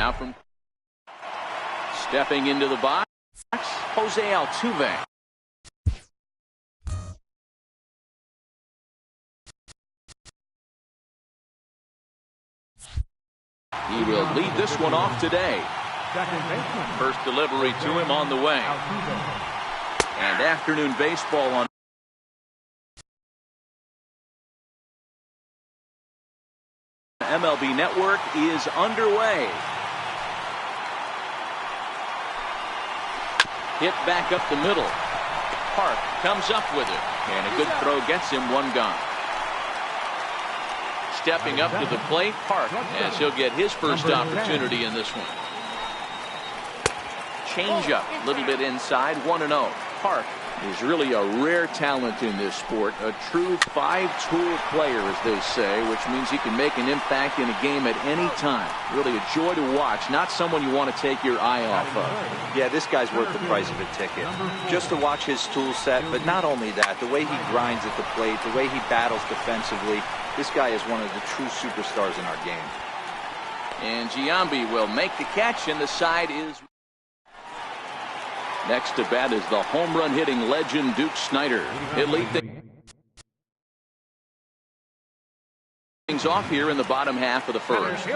Now from stepping into the box, Jose Altuve. He will lead this one off today. First delivery to him on the way. And afternoon baseball on MLB Network is underway. Hit back up the middle. Park comes up with it. And a good throw gets him one gone. Stepping up to the plate, Park, as he'll get his first opportunity in this one. Change up, a little bit inside, 1-0. Park is really a rare talent in this sport, a true five-tool player, as they say, which means he can make an impact in a game at any time. Really a joy to watch, not someone you want to take your eye off of. Yeah, this guy's worth the price of a ticket. Just to watch his tool set, but not only that, the way he grinds at the plate, the way he battles defensively, this guy is one of the true superstars in our game. And Giambi will make the catch, and the side is... Next to bat is the home run hitting legend Duke Snider. He'll lead things off here in the bottom half of the first.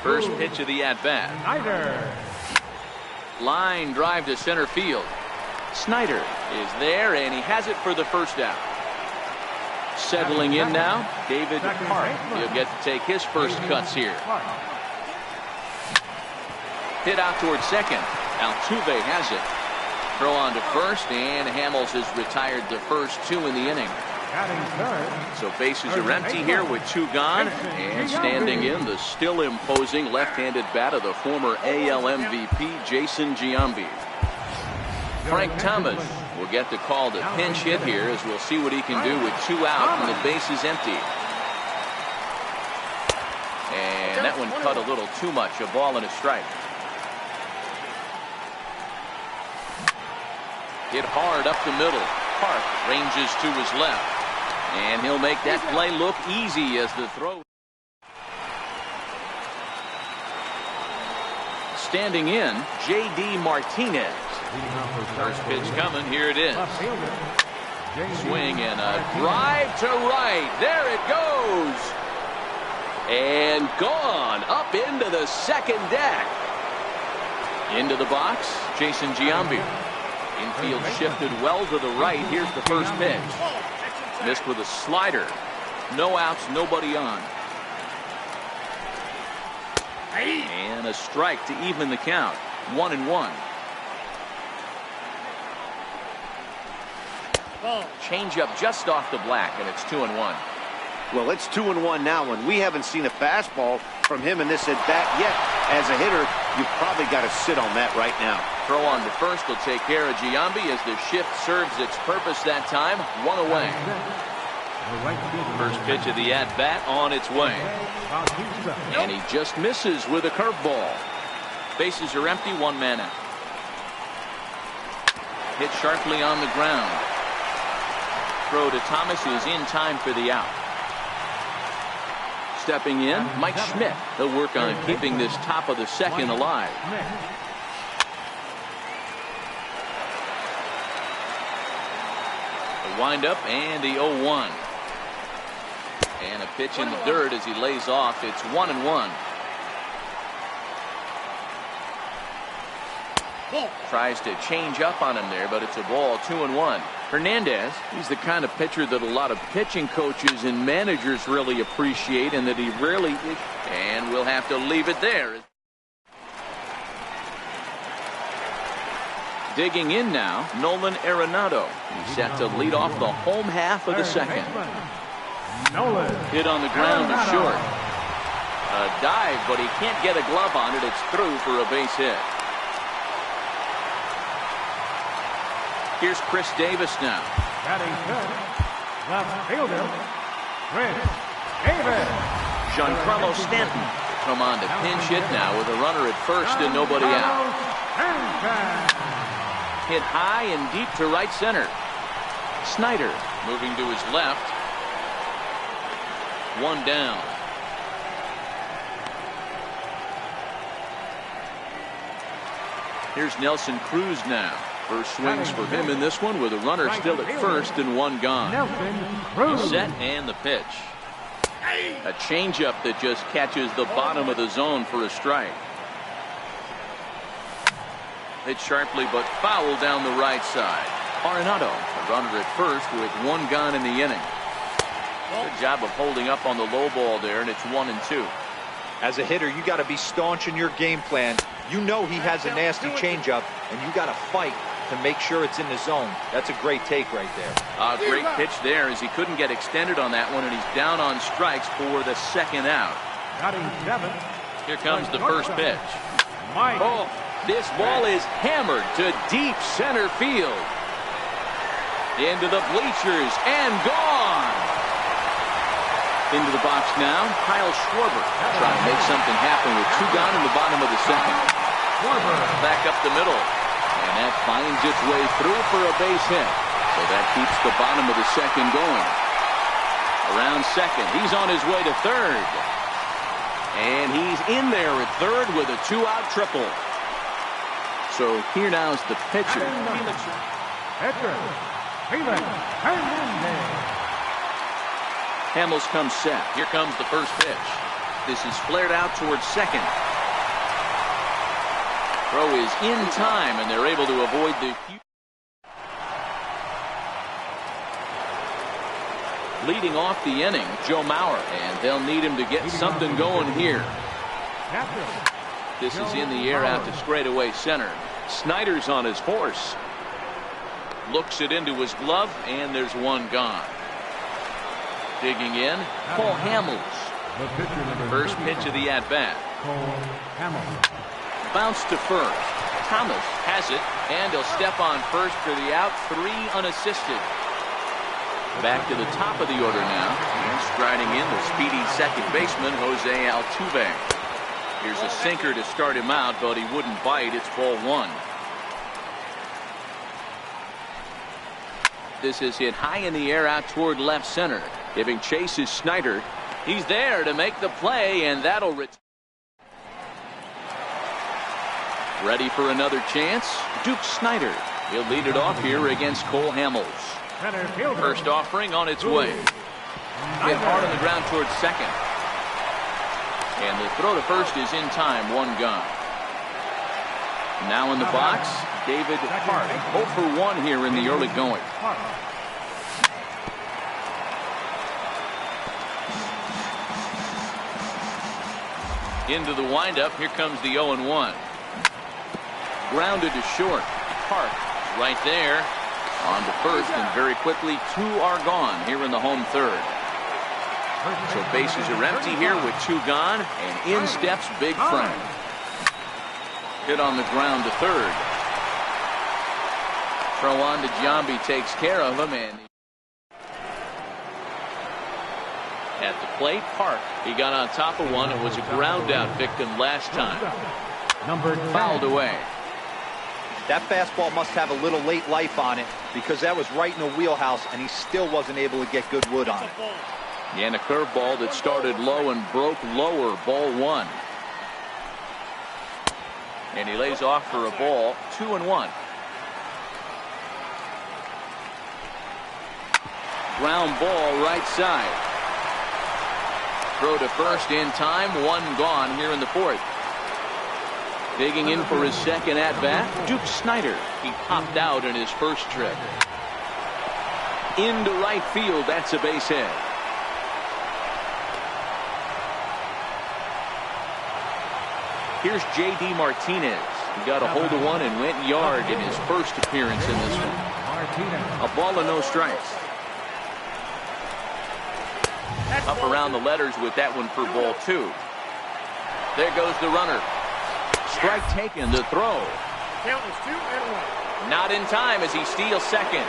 First pitch of the at-bat. Line drive to center field. Snider is there, and he has it for the first out. Settling in now, David Park. He'll get to take his first cuts here. Hit out towards second. Altuve has it. Throw on to first, and Hamels has retired the first two in the inning. So bases are empty here with two gone, and standing in the still imposing left-handed bat of the former AL MVP Jason Giambi. Frank Thomas will get the call to pinch hit here, as we'll see what he can do with two out and the bases empty. And that one cut a little too much, a ball and a strike. Hit hard up the middle. Park ranges to his left. And he'll make that play look easy as the throw. Standing in, J.D. Martinez. First pitch coming. Here it is. Swing and a drive to right. There it goes. And gone up into the second deck. Into the box, Jason Giambi. Infield shifted well to the right. Here's the first pitch. Missed with a slider. No outs, nobody on. And a strike to even the count. 1-1. Change up just off the black, and it's 2-1. Well, it's 2-1 now, and we haven't seen a fastball from him in this at bat yet. As a hitter, you've probably got to sit on that right now. Throw on to first will take care of Giambi as the shift serves its purpose that time. One away. First pitch of the at-bat on its way. And he just misses with a curveball. Bases are empty, one man out. Hit sharply on the ground. Throw to Thomas is in time for the out. Stepping in, Mike Schmidt. He'll work on keeping this top of the second alive. The windup and the 0-1. And a pitch in the dirt as he lays off. It's 1-1. Tries to change up on him there, but it's a ball. 2-1. Hernandez, he's the kind of pitcher that a lot of pitching coaches and managers really appreciate, and that he rarely, and we'll have to leave it there. Digging in now, Nolan Arenado. He's set to lead off the home half of the second. Hit on the ground to short. A dive, but he can't get a glove on it. It's through for a base hit. Here's Chris Davis now. Batting good, left fielder, Chris Davis. Giancarlo Stanton come on to pinch hit now with a runner at first and nobody out. Hit high and deep to right center. Snider moving to his left. One down. Here's Nelson Cruz now. First swings for him in this one with a runner still at first and one gone. He's set and the pitch. A changeup that just catches the bottom of the zone for a strike. Hit sharply but foul down the right side. Arenado, a runner at first with one gone in the inning. Good job of holding up on the low ball there, and it's 1-2. As a hitter, you got to be staunch in your game plan. You know he has a nasty changeup, and you got to fight to make sure it's in the zone. That's a great take right there. A great pitch there as he couldn't get extended on that one, and he's down on strikes for the second out. Here comes the first pitch. Oh, this ball is hammered to deep center field. Into the bleachers and gone. Into the box now, Kyle Schwarber trying to make something happen with two gone in the bottom of the second. Back up the middle, and that finds its way through for a base hit. So that keeps the bottom of the second going. Around second, he's on his way to third. And he's in there at third with a two-out triple. So here now is the pitcher. Hamels comes set. Here comes the first pitch. This is flared out towards second. Throw is in time, and they're able to avoid the... Leading off the inning, Joe Mauer, and they'll need him to get something going here. This is in the air out to straightaway center. Snyder's on his horse. Looks it into his glove, and there's one gone. Digging in, Cole Hamels. First pitch of the at-bat. Bounce to first. Thomas has it, and he'll step on first for the out. 3 unassisted. Back to the top of the order now. And striding in, the speedy second baseman, Jose Altuve. Here's a sinker to start him out, but he wouldn't bite. It's ball 1. This is hit high in the air out toward left center. Giving chase is Snyder. He's there to make the play, and that'll return. Ready for another chance? Duke Snyder. He'll lead it off here against Cole Hamels. First offering on its way. Hit hard on the ground towards second. And the throw to first is in time. One gone. Now in the box, David Hart. 0 for 1 here in the early going. Into the windup. Here comes the 0-1. Grounded to short. Hart right there. On to first, and very quickly 2 are gone here in the home third. So bases are empty here with 2 gone, and in steps Big Frank. Hit on the ground to third. Throw on to Giambi, takes care of him, and at the plate, Park. He got on top of one. It was a ground out victim last time. Fouled away. That fastball must have a little late life on it because that was right in the wheelhouse, and he still wasn't able to get good wood on it. And a curveball that started low and broke lower. Ball 1. And he lays off for a ball. 2-1. Ground ball right side. Throw to first in time. 1 gone here in the fourth. Digging in for his second at-bat, Duke Snyder. He popped out in his first trip. Into right field. That's a base hit. Here's J.D. Martinez. He got a hold of one and went yard in his first appearance in this one. A ball and no strikes. Up around the letters with that one for ball 2. There goes the runner. Strike taken, the throw. Count is 2-1. Not in time as he steals second.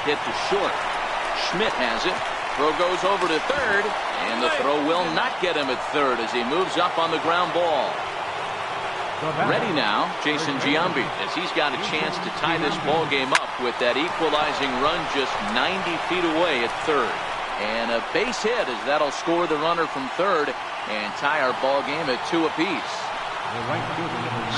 Hit to short. Schmidt has it. Throw goes over to third, and the throw will not get him at third as he moves up on the ground ball. Ready now, Jason Giambi, as he's got a chance to tie this ball game up with that equalizing run just 90 feet away at third. And a base hit as that'll score the runner from third and tie our ball game at 2 apiece.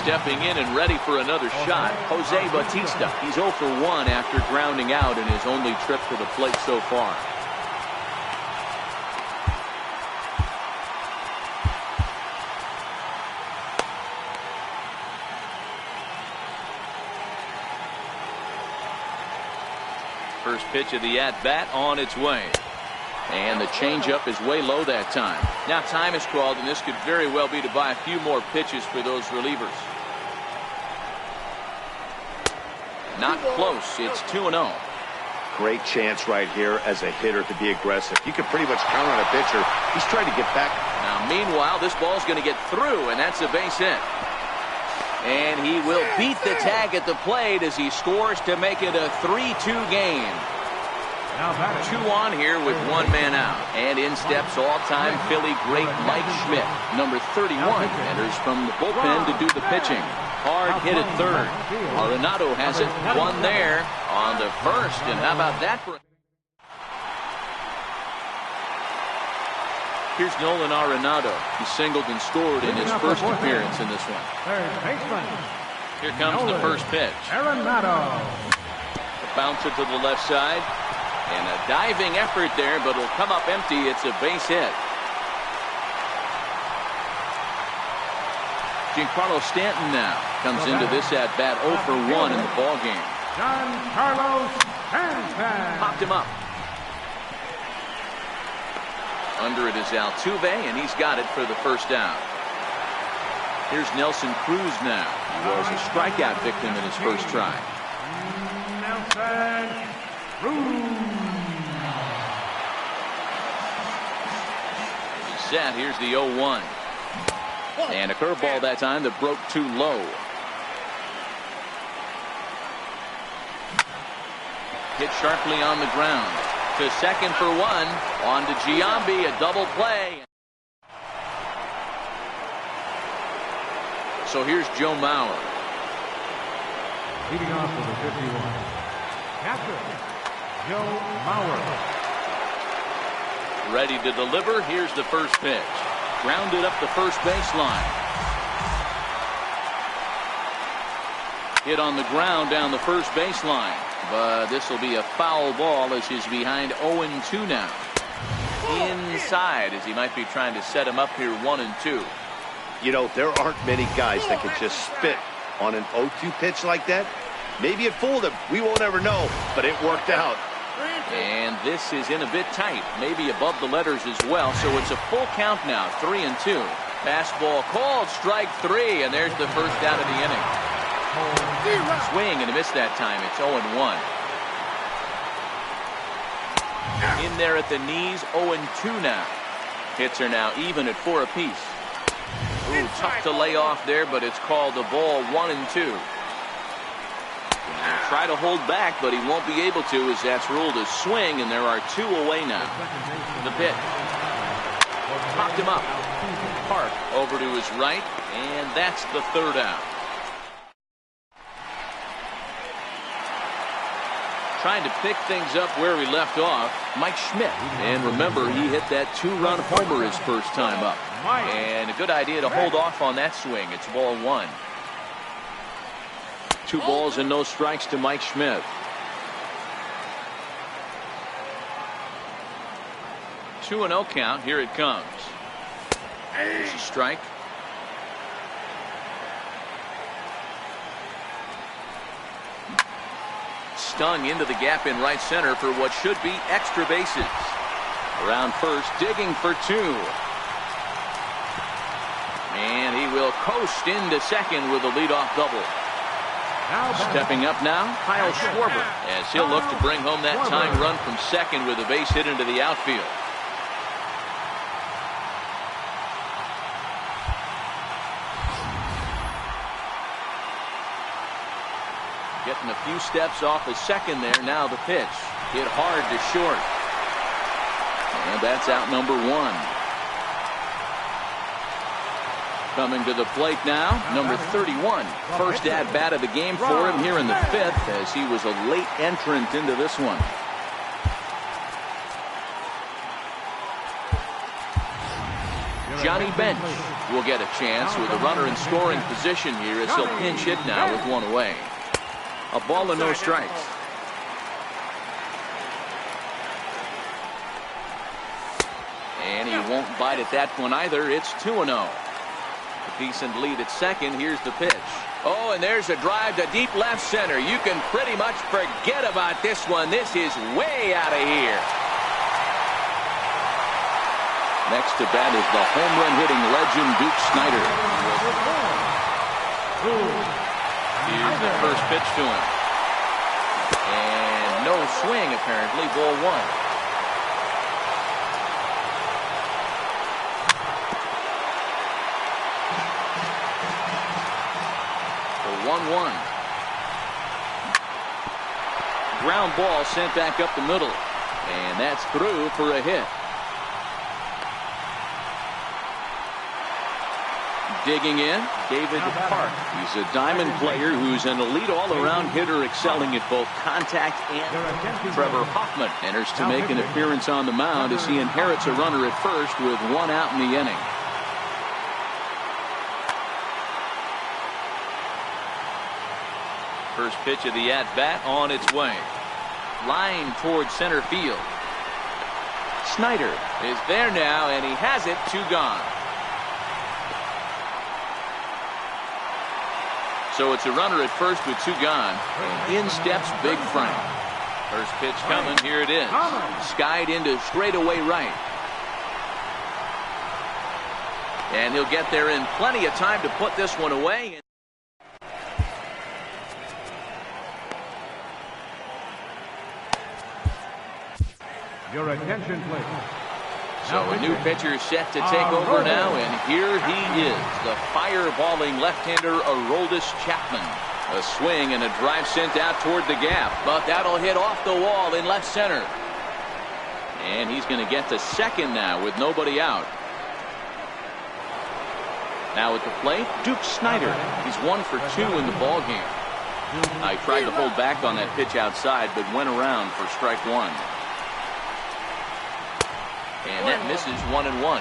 Stepping in and ready for another shot, Jose Bautista. He's 0 for 1 after grounding out in his only trip to the plate so far. First pitch of the at-bat on its way. And the changeup is way low that time. Now time is called, and this could very well be to buy a few more pitches for those relievers. Not close. It's 2-0. Great chance right here as a hitter to be aggressive. You can pretty much count on a pitcher. He's trying to get back. Now, meanwhile, this ball's going to get through, and that's a base hit. And he will beat the tag at the plate as he scores to make it a 3-2 game. 2 on here with 1 man out. And in steps all-time Philly great Mike Schmidt. Number 31 enters from the bullpen to do the pitching. Hard hit at third. Arenado has it. 1 there on the first. And how about that? Here's Nolan Arenado. He singled and scored in his first appearance in this one. Here comes the first pitch. Arenado. A bouncer to the left side. And a diving effort there, but it'll come up empty. It's a base hit. Giancarlo Stanton now comes into this at-bat 0 for 1 in the ballgame. Giancarlo Stanton. Popped him up. Under it is Altuve, and he's got it for the first down. Here's Nelson Cruz now. He was a strikeout victim in his first try. Nelson Cruz. Set. Here's the 0-1. And a curveball that time that broke too low. Hit sharply on the ground. To second for 1. On to Giambi, a double play. So here's Joe Mauer. Leading off with a 51. Captain Joe Mauer. Ready to deliver. Here's the first pitch. Grounded up the first baseline. Hit on the ground down the first baseline. But this will be a foul ball as he's behind 0-2 now. Inside as he might be trying to set him up here 1-2. You know, there aren't many guys that can just spit on an 0-2 pitch like that. Maybe it fooled him. We won't ever know, but it worked out. And this is in a bit tight, maybe above the letters as well, so it's a full count now, 3-2. Fastball called, strike 3, and there's the first out of the inning. Swing and a miss that time. It's 0-1. In there at the knees, 0-2 now. Hits are now even at 4 apiece. Ooh, tough to lay off there, but it's called the ball 1-2. Try to hold back, but he won't be able to as that's ruled a swing, and there are 2 away now. The pitch. Popped him up. Park over to his right, and that's the third out. Trying to pick things up where we left off, Mike Schmidt. And remember, he hit that 2-run homer his first time up. And a good idea to hold off on that swing. It's ball 1. 2 balls and no strikes to Mike Schmidt. 2-0 count. Here it comes. There's a strike. Stung into the gap in right center for what should be extra bases. Around first, digging for 2. And he will coast into second with a leadoff double. Stepping up now, Kyle Schwarber, as he'll look to bring home that tying run from second with a base hit into the outfield. Getting a few steps off the second there. Now the pitch. Hit hard to short. And that's out number 1. Coming to the plate now, number 31. First at-bat of the game for him here in the 5th as he was a late entrant into this one. Johnny Bench will get a chance with a runner in scoring position here as he'll pinch hit now with one away. A ball and no strikes. And he won't bite at that one either. It's 2-0. A decent lead at second. Here's the pitch. Oh, and there's a drive to deep left center. You can pretty much forget about this one. This is way out of here. Next to bat is the home run hitting legend Duke Snider. Here's the first pitch to him. And no swing apparently. Ball one. The 1-1. Ground ball sent back up the middle. And that's through for a hit. Digging in, David Park. He's a diamond player who's an elite all-around hitter excelling at both contact and Trevor Hoffman enters to make an appearance on the mound as he inherits a runner at first with one out in the inning. First pitch of the at-bat on its way. Line towards center field. Snider is there now, and he has it. 2 gone. So it's a runner at first with 2 gone. And in steps Big Frank. First pitch coming. Here it is. Skied into straightaway right. And he'll get there in plenty of time to put this one away. Your attention, please. So a new pitcher set to take over now, and here he is, the fireballing left-hander Aroldis Chapman. A swing and a drive sent out toward the gap, but that'll hit off the wall in left center. And he's going to get to second now with nobody out. Now at the plate, Duke Snider. He's 1 for 2 in the ballgame. I tried to hold back on that pitch outside, but went around for strike 1. And that misses 1-1.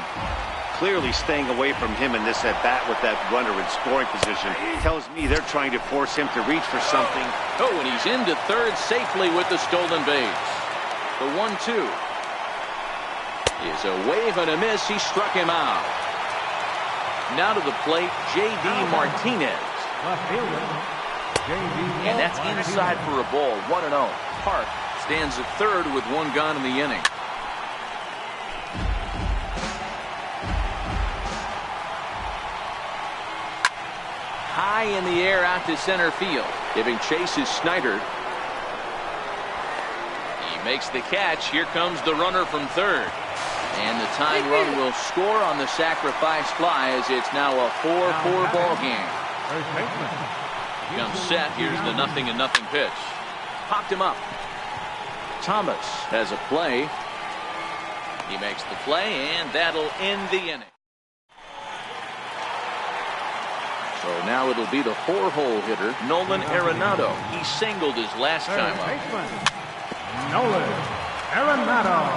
Clearly staying away from him in this at-bat with that runner in scoring position tells me they're trying to force him to reach for something. Oh, and he's into third safely with the stolen base. The 1-2 is a wave and a miss. He struck him out. Now to the plate, J.D. Martinez. And that's inside for a ball. 1-0. Park stands at third with 1 gone in the inning. High in the air out to center field. Giving chase is Snider. He makes the catch. Here comes the runner from third. And the tying run will score on the sacrifice fly as it's now a 4-4 ball game. Comes set. Here's the 0-0 pitch. Popped him up. Thomas has a play. He makes the play, and that'll end the inning. So now it'll be the 4-hole hitter, Nolan Arenado. He singled his last time up. Nolan Arenado.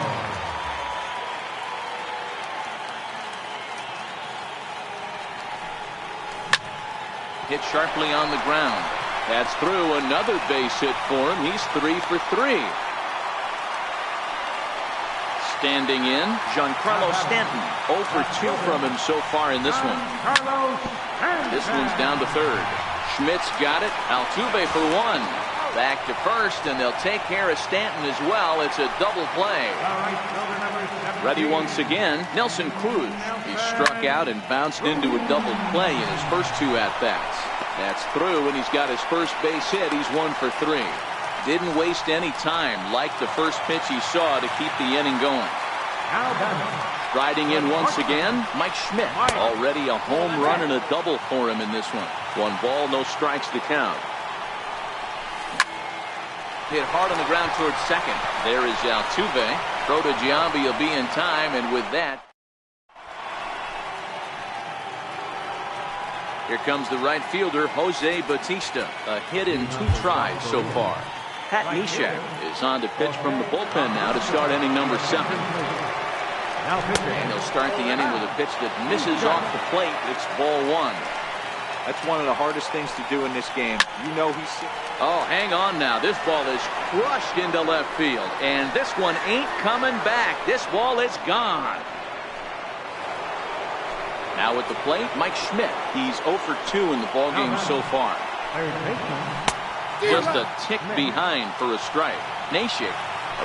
Hit sharply on the ground. That's through. Another base hit for him. He's 3 for 3. Standing in, Giancarlo Stanton. 0 for 2 from him so far in this one. This one's down to third. Schmidt's got it. Altuve for 1. Back to first, and they'll take care of Stanton as well. It's a double play. Ready once again, Nelson Cruz. He struck out and bounced into a double play in his first 2 at-bats. That's through, and he's got his first base hit. He's 1 for 3. Didn't waste any time like the first pitch he saw to keep the inning going. Riding in once again, Mike Schmidt. Already a home run and a double for him in this one. 1 ball, no strikes to count. Hit hard on the ground towards second. There is Altuve. Throw to Giambi will be in time, and with that, here comes the right fielder, Jose Bautista. A hit in 2 tries so far. Pat Neshek is on to pitch from the bullpen now to start inning number 7. Now pitching. And he'll start the inning with a pitch that misses off the plate. It's ball one. That's one of the hardest things to do in this game. You know he's... Oh, hang on now. This ball is crushed into left field. And this one ain't coming back. This ball is gone. Now at the plate, Mike Schmidt. He's 0 for 2 in the ballgame so far. Just a tick behind for a strike. Nashik,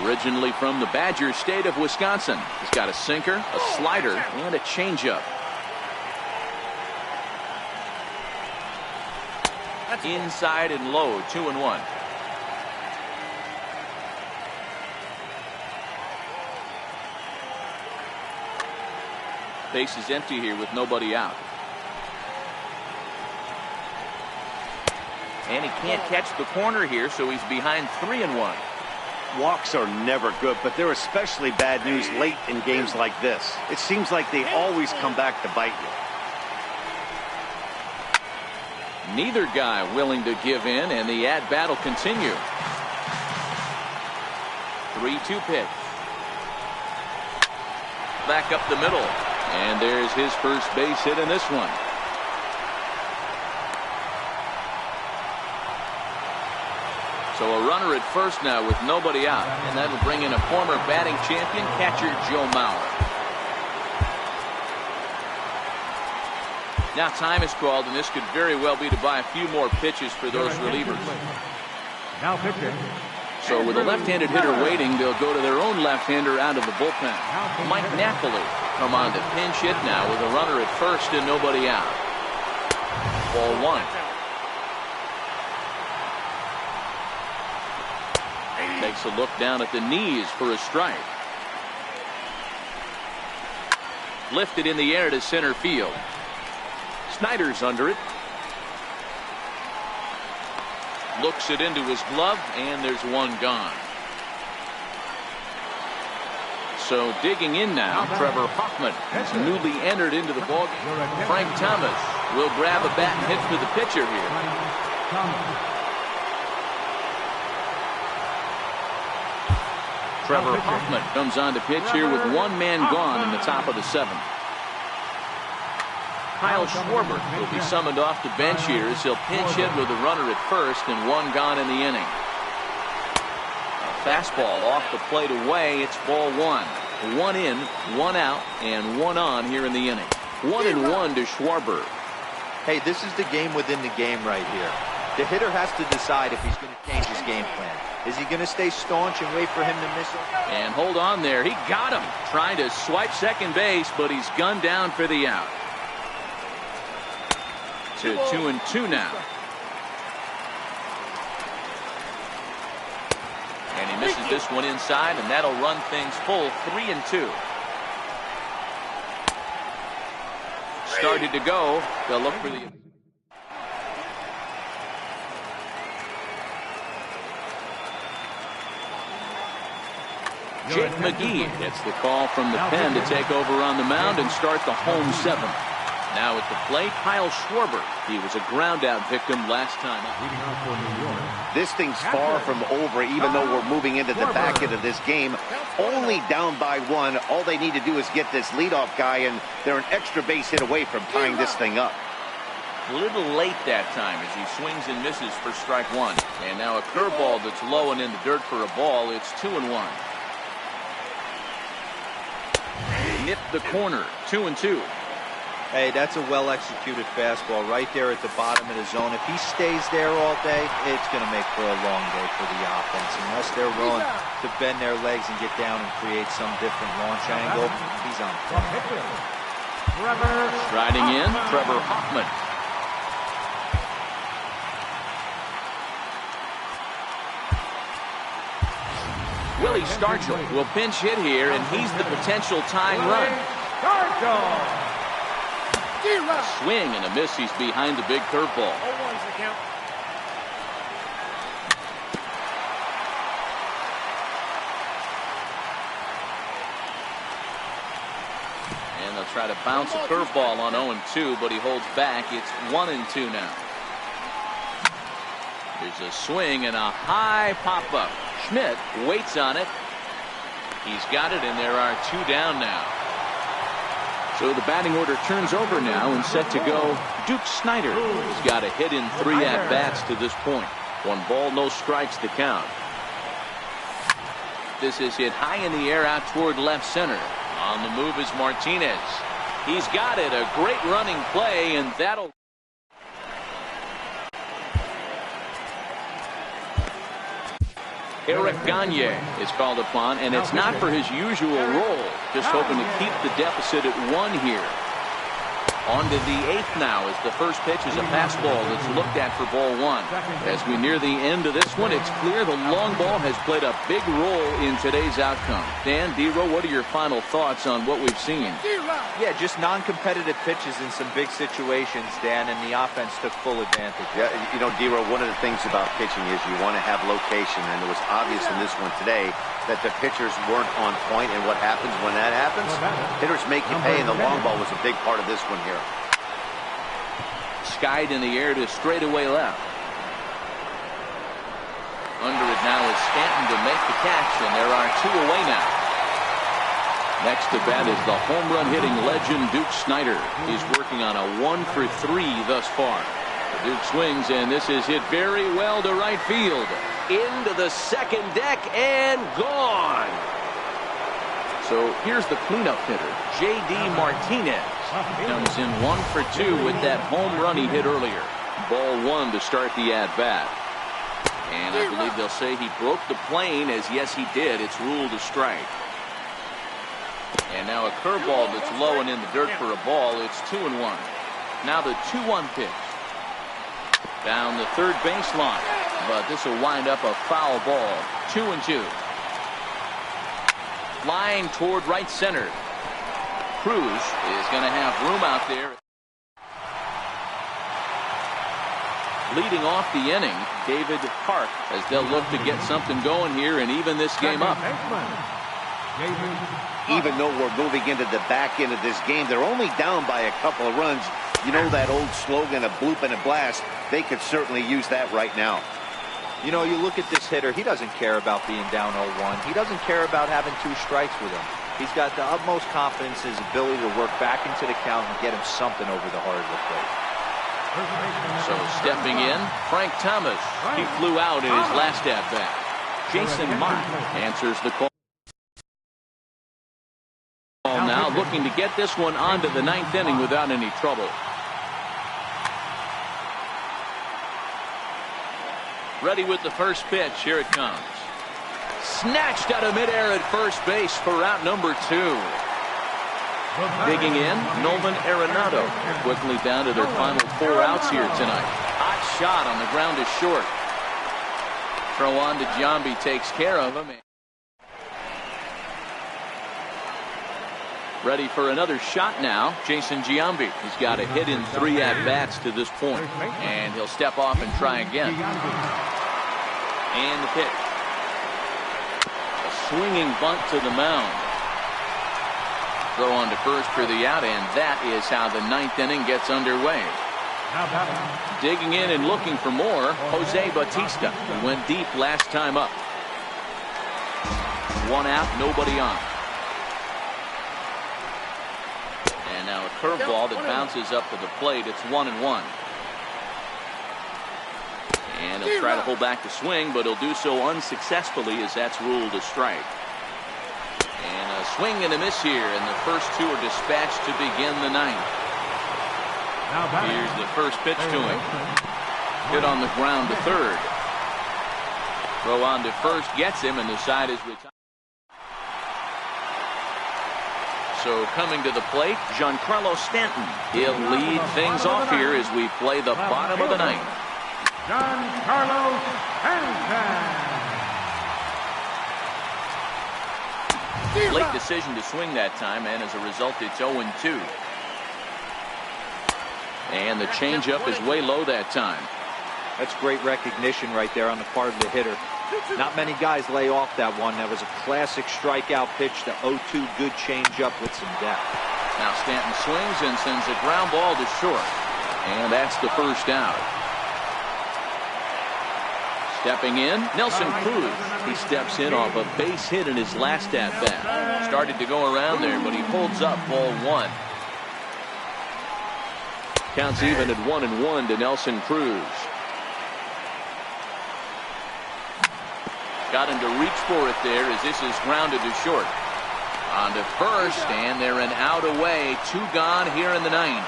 originally from the Badger State of Wisconsin. He's got a sinker, a slider, and a changeup. Inside and low, 2-1. Base is empty here with nobody out. And he can't catch the corner here, so he's behind 3-1. Walks are never good, but they're especially bad news late in games like this. It seems like they always come back to bite you. Neither guy willing to give in, and the at-bat will continue. 3-2 pitch. Back up the middle. And there's his first base hit in this one. So a runner at first now with nobody out. And that'll bring in a former batting champion, catcher Joe Mauer. Now time is called, and this could very well be to buy a few more pitches for those relievers. Now pitching. So with a left-handed hitter waiting, they'll go to their own left-hander out of the bullpen. Mike Napoli come on to pinch hit now with a runner at first and nobody out. Ball one. Takes a look down at the knees for a strike. Lifted in the air to center field. Snyder's under it. Looks it into his glove, and there's one gone. So digging in now, Trevor Hoffman is newly entered into the ballgame. Frank Thomas will grab a bat and hit for the pitcher here. Trevor Hoffman comes on to pitch here with one man gone in the top of the seventh. Kyle Schwarber will be summoned off the bench here as he'll pinch hit with a runner at first and one gone in the inning. A fastball off the plate away. It's ball one. One in, one out, and one on here in the inning. 1-1 to Schwarber. Hey, this is the game within the game right here. The hitter has to decide if he's going to change his game plan. Is he going to stay staunch and wait for him to miss him? And hold on there. He got him. Trying to swipe second base, but he's gunned down for the out. To 2-2 now. And he misses this one inside, and that'll run things full 3-2. Started to go. They'll look for the... Jake McGee gets the call from the pen to take over on the mound and start the home seventh. Now at the plate, Kyle Schwarber. He was a ground-out victim last time up. This thing's far from over, even though we're moving into the back end of this game. Only down by one. All they need to do is get this leadoff guy, and they're an extra base hit away from tying this thing up. A little late that time as he swings and misses for strike one. And now a curveball that's low and in the dirt for a ball. It's 2-1. Nipped the corner. 2-2. Hey, that's a well-executed fastball right there at the bottom of the zone. If he stays there all day, it's going to make for a long day for the offense. Unless they're willing to bend their legs and get down and create some different launch angle, he's on point. Riding in, Trevor Hoffman. Willie Stargell will pinch hit here, and he's the potential tying run. A swing and a miss. He's behind the big curveball. And they'll try to bounce a curveball on 0-2, but he holds back. It's 1-2 now. There's a swing and a high pop-up. Schmidt waits on it. He's got it, and there are two down now. So the batting order turns over now and set to go. Duke Snider has got a hit in 3 at-bats to this point. 1 ball, no strikes to count. This is hit high in the air out toward left center. On the move is Martinez. He's got it. A great running play, and that'll... Eric Gagne is called upon, and it's not for his usual role. Just hoping to keep the deficit at 1 here. On to the 8th now as the first pitch is a fastball that's looked at for ball 1. As we near the end of this one, it's clear the long ball has played a big role in today's outcome. Dan, D-Row, what are your final thoughts on what we've seen? Yeah, just non-competitive pitches in some big situations, Dan, and the offense took full advantage. Yeah, you know, D-Row, one of the things about pitching is you want to have location, and it was obvious in this one today that the pitchers weren't on point, and what happens when that happens? Hitters make you pay, and the long ball was a big part of this one here. Skied in the air to straightaway left. Under it now is Stanton to make the catch, and there are 2 away now. Next to bat is the home run hitting legend Duke Snider. He's working on a 1 for 3 thus far. Duke swings, and this is hit very well to right field. Into the second deck and gone. So here's the cleanup hitter, J.D. Martinez. Comes in 1 for 2 with that home run he hit earlier. Ball 1 to start the at-bat. And I believe they'll say he broke the plane, as yes he did. It's ruled a strike. And now a curveball that's low and in the dirt for a ball. It's 2-1. Now the 2-1 pitch. Down the third baseline. But this will wind up a foul ball. 2-2. Line toward right center. Cruz is going to have room out there. Leading off the inning, David Park, as they'll look to get something going here and even this game up. Even though we're moving into the back end of this game, they're only down by a couple of runs. You know that old slogan, a bloop and a blast? They could certainly use that right now. You know, you look at this hitter, he doesn't care about being down 0-1. He doesn't care about having 2 strikes with him. He's got the utmost confidence in his ability to work back into the count and get him something over the heart of the plate. So stepping in, Frank Thomas. He flew out in his last at-bat. Jason Mott answers the call. Now looking to get this one onto the 9th inning without any trouble. Ready with the first pitch. Here it comes. Snatched out of midair at first base for out number 2. Digging in, Nolan Arenado. They're quickly down to their final 4 outs here tonight. Hot shot on the ground is short. Throw on to Giambi takes care of him. Ready for another shot now, Jason Giambi. He's got a hit in 3 at-bats to this point. And he'll step off and try again. And the pitch. A swinging bunt to the mound. Throw on to first for the out, and that is how the 9th inning gets underway. Digging in and looking for more, Jose Bautista. He went deep last time up. 1 out, nobody on. And now a curveball that bounces up to the plate. It's 1-1. And he'll try to hold back the swing, but he'll do so unsuccessfully as that's ruled a strike. And a swing and a miss here, and the first 2 are dispatched to begin the 9th. Here's the first pitch to him. Hit on the ground to third. Throw on to first, gets him, and the side is retired. So coming to the plate, Giancarlo Stanton. He'll lead things off here as we play the bottom of the 9th. Giancarlo Stanton. Late decision to swing that time, and as a result, it's 0-2. And the changeup is way low that time. That's great recognition right there on the part of the hitter. Not many guys lay off that one. That was a classic strikeout pitch, the 0-2 good changeup with some depth. Now Stanton swings and sends a ground ball to short. And that's the first out. Stepping in, Nelson Cruz. He steps in off a base hit in his last at-bat. Started to go around there, but he holds up ball 1. Counts even at 1-1 to Nelson Cruz. Got him to reach for it there as this is grounded to short. On to first, and they're an out away. 2 gone here in the 9th.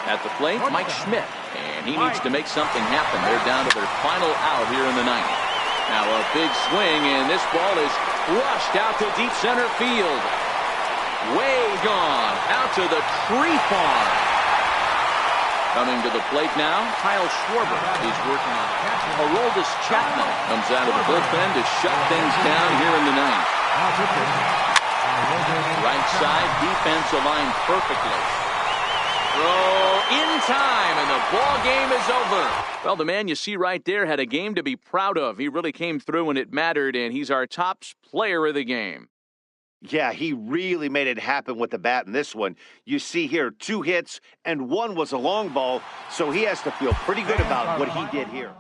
At the plate, Mike Schmidt, and he needs to make something happen. They're down to their final out here in the 9th. Now a big swing, and this ball is rushed out to deep center field. Way gone, out to the tree farm. Coming to the plate now, Kyle Schwarber. He's working on it. Aroldis Chapman comes out of the bullpen to shut things down here in the 9th. Right side defense aligned perfectly. Throw in time, and the ball game is over. Well, the man you see right there had a game to be proud of. He really came through when it mattered, and he's our top player of the game. Yeah, he really made it happen with the bat in this one. You see here 2 hits, and 1 was a long ball, so he has to feel pretty good about what he did here.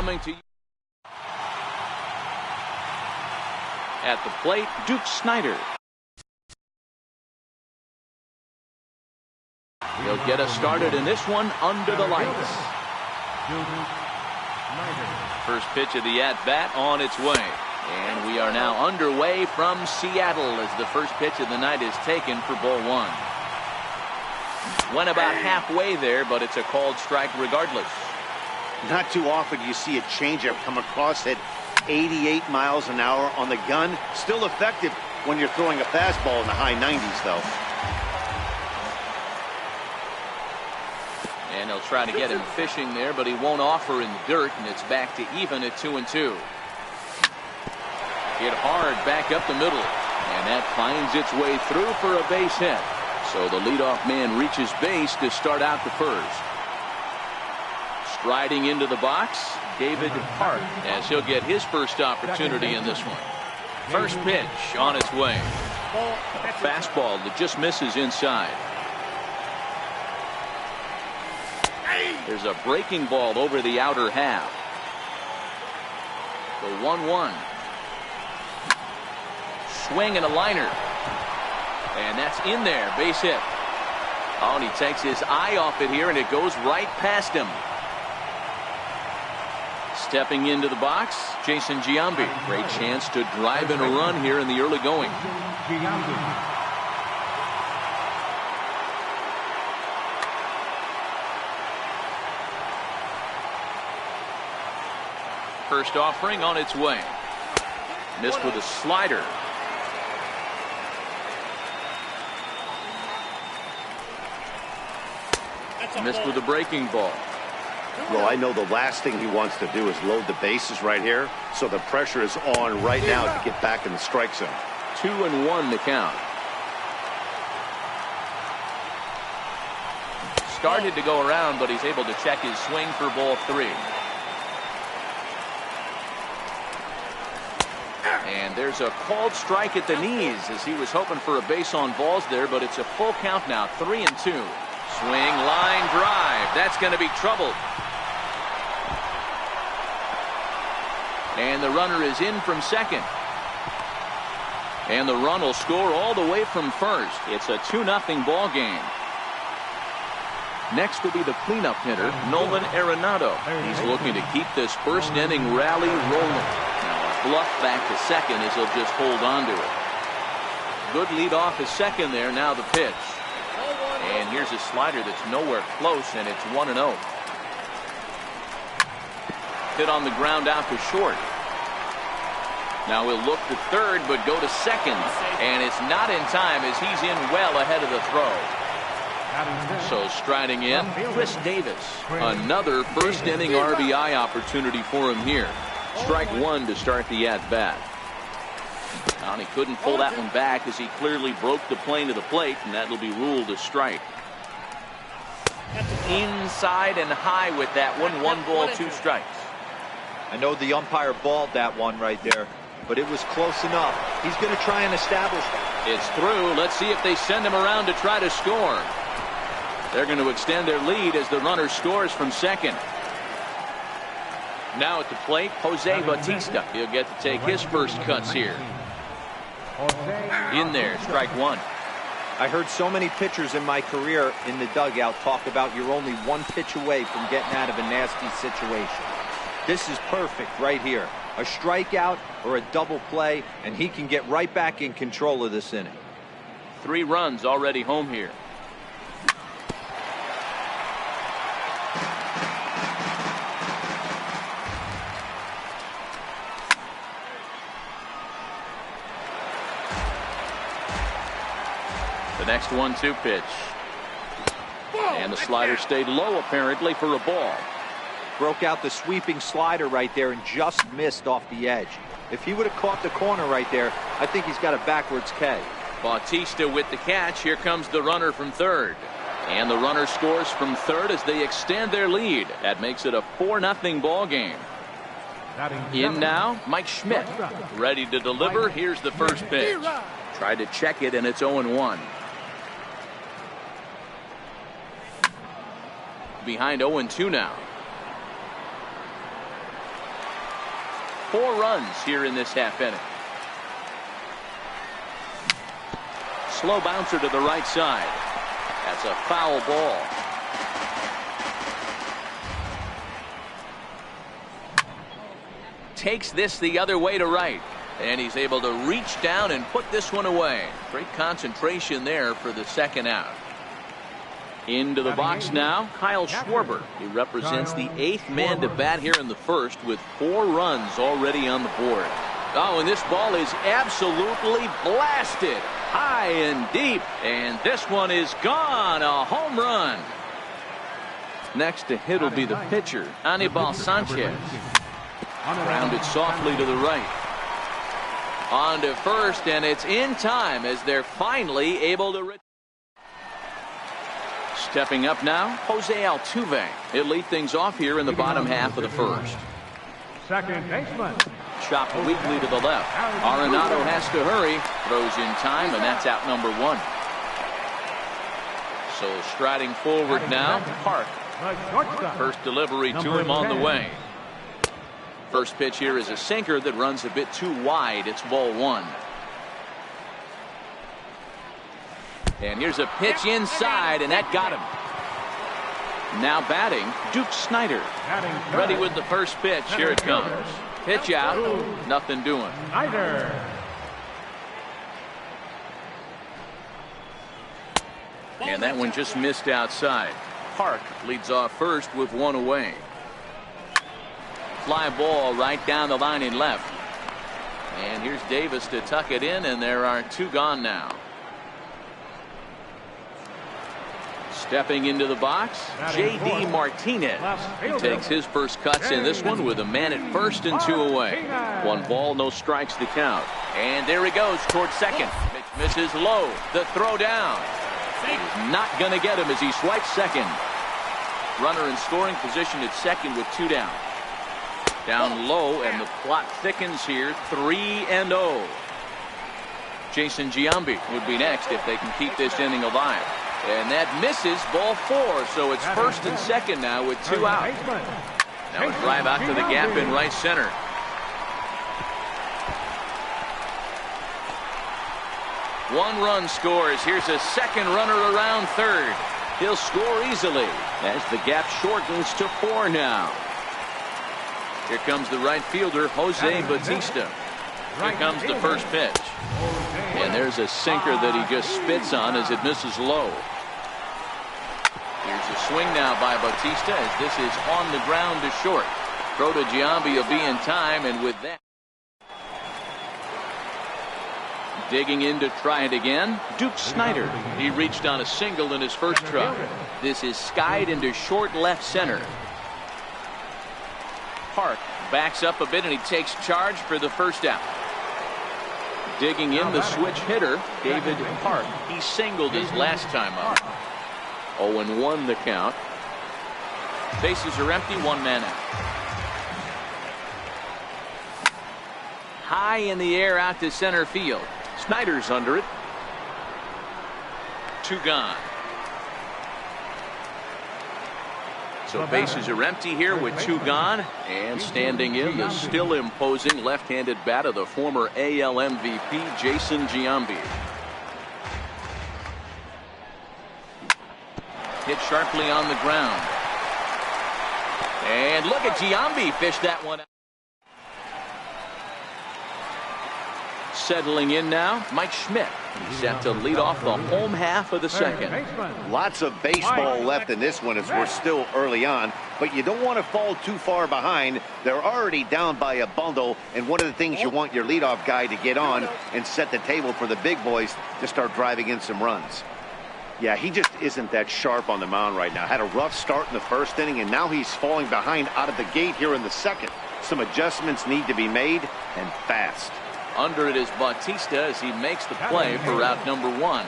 Coming to you at the plate, Duke Snider. He'll get us started in this one under the lights. First pitch of the at-bat on its way. And we are now underway from Seattle as the first pitch of the night is taken for ball one. Went about halfway there, but it's a called strike regardless. Not too often do you see a changeup come across at 88 miles an hour on the gun. Still effective when you're throwing a fastball in the high 90s, though. And they'll try to get him fishing there, but he won't offer in the dirt, and it's back to even at 2-2. Hit hard back up the middle, and that finds its way through for a base hit. So the leadoff man reaches base to start out the first. Striding into the box, David Hart, as he'll get his first opportunity in this one. First pitch on its way. A fastball that just misses inside. There's a breaking ball over the outer half. The 1-1. Swing and a liner. And that's in there, base hit. Oh, and he takes his eye off it here, and it goes right past him. Stepping into the box, Jason Giambi. Great chance to drive in a run here in the early going. First offering on its way. Missed with a slider. Missed with a breaking ball. Well, I know the last thing he wants to do is load the bases right here, so the pressure is on right now to get back in the strike zone. 2-1 the count. Started to go around, but he's able to check his swing for ball three. And there's a called strike at the knees as he was hoping for a base on balls there, but it's a full count now, 3-2. Swing, line drive. That's going to be trouble. And the runner is in from second. And the run will score all the way from first. It's a 2-0 ball game. Next will be the cleanup hitter, Nolan Arenado. He's looking to keep this first inning rally rolling. Now a bluff back to second as he'll just hold on to it. Good lead off his second there. Now the pitch. And here's a slider that's nowhere close, and it's 1-0. Hit on the ground out to short. Now he'll look to third, but go to second. And it's not in time as he's in well ahead of the throw. So striding in, Chris Davis. Another first inning RBI opportunity for him here. Strike one to start the at-bat. And he couldn't pull that one back as he clearly broke the plane to the plate, and that'll be ruled a strike. Inside and high with that one. 1 ball, 2 strikes. I know the umpire balled that one right there, but it was close enough. He's going to try and establish that. It's through. Let's see if they send him around to try to score. They're going to extend their lead as the runner scores from second. Now at the plate, Jose Bautista. He'll get to take his first cuts here. In there, strike one. I heard so many pitchers in my career in the dugout talk about you're only 1 pitch away from getting out of a nasty situation. This is perfect right here. A strikeout or a double play, and he can get right back in control of this inning. 3 runs already home here. The next 1-2 pitch. And the slider stayed low apparently for a ball. Broke out the sweeping slider right there and just missed off the edge. If he would have caught the corner right there, I think he's got a backwards K. Bautista with the catch. Here comes the runner from third. And the runner scores from third as they extend their lead. That makes it a 4-0 ball game. In now, Mike Schmidt. Ready to deliver. Here's the first pitch. Tried to check it, and it's 0-1. Behind 0-2 now. 4 runs here in this half inning. Slow bouncer to the right side. That's a foul ball. Takes this the other way to right. And he's able to reach down and put this one away. Great concentration there for the second out. Into the box now, Kyle Schwarber. He represents the 8th man to bat here in the first with 4 runs already on the board. Oh, and this ball is absolutely blasted high and deep. And this one is gone. A home run. Next to hit will be the pitcher, Anibal Sanchez. Grounded softly to the right. On to first, and it's in time as they're finally able to. Stepping up now, Jose Altuve. He'll lead things off here in the bottom half of the first. Second baseman. Chopped weakly to the left. Arenado has to hurry. Throws in time, and that's out number 1. So striding forward now, Park. First delivery to him on the way. First pitch here is a sinker that runs a bit too wide. It's ball 1. And here's a pitch inside, and that got him. Now batting, Duke Snider. Ready with the first pitch. Here it comes. Pitch out. Nothing doing. Snider. And that one just missed outside. Park leads off first with 1 away. Fly ball right down the line in left. And here's Davis to tuck it in, and there are 2 gone now. Stepping into the box, J.D. Martinez. He takes his first cuts in this one with a man at first and 2 away. 1 ball, no strikes to count. And there he goes towards second. Pitch misses low. The throw down. He's not going to get him as he swipes second. Runner in scoring position at second with 2 down. Down low, and the plot thickens here. 3-0. Jason Giambi would be next if they can keep this inning alive. And that misses, ball 4. So it's first and second now with 2 out. Now a drive out to the gap in right center. One run scores. Here's a second runner around third. He'll score easily as the gap shortens to 4 now. Here comes the right fielder, Jose Bautista. Here comes the first pitch. And there's a sinker that he just spits on as it misses low. Here's a swing now by Bautista as this is on the ground to short. Throw to Giambi will be in time, and with that. Digging in to try it again, Duke Snider. He reached on a single in his first try. This is skied into short left center. Park backs up a bit and he takes charge for the first out. Digging in the switch hitter, David Park. He singled his last time up. 0-1 the count. Bases are empty, 1 man out. High in the air out to center field. Snyder's under it. 2 gone. So bases are empty here with 2 gone. And standing in the still imposing left-handed bat of the former AL MVP, Jason Giambi. Hit sharply on the ground. And look at Giambi fish that one out. Settling in now, Mike Schmidt. He's set to lead off the home half of the second. Lots of baseball left in this one as we're still early on, but you don't want to fall too far behind. They're already down by a bundle, and one of the things you want your leadoff guy to get on and set the table for the big boys to start driving in some runs. Yeah, he just isn't that sharp on the mound right now. Had a rough start in the first inning, and now he's falling behind out of the gate here in the second. Some adjustments need to be made, and fast. Under it is Bautista as he makes the play for route number 1.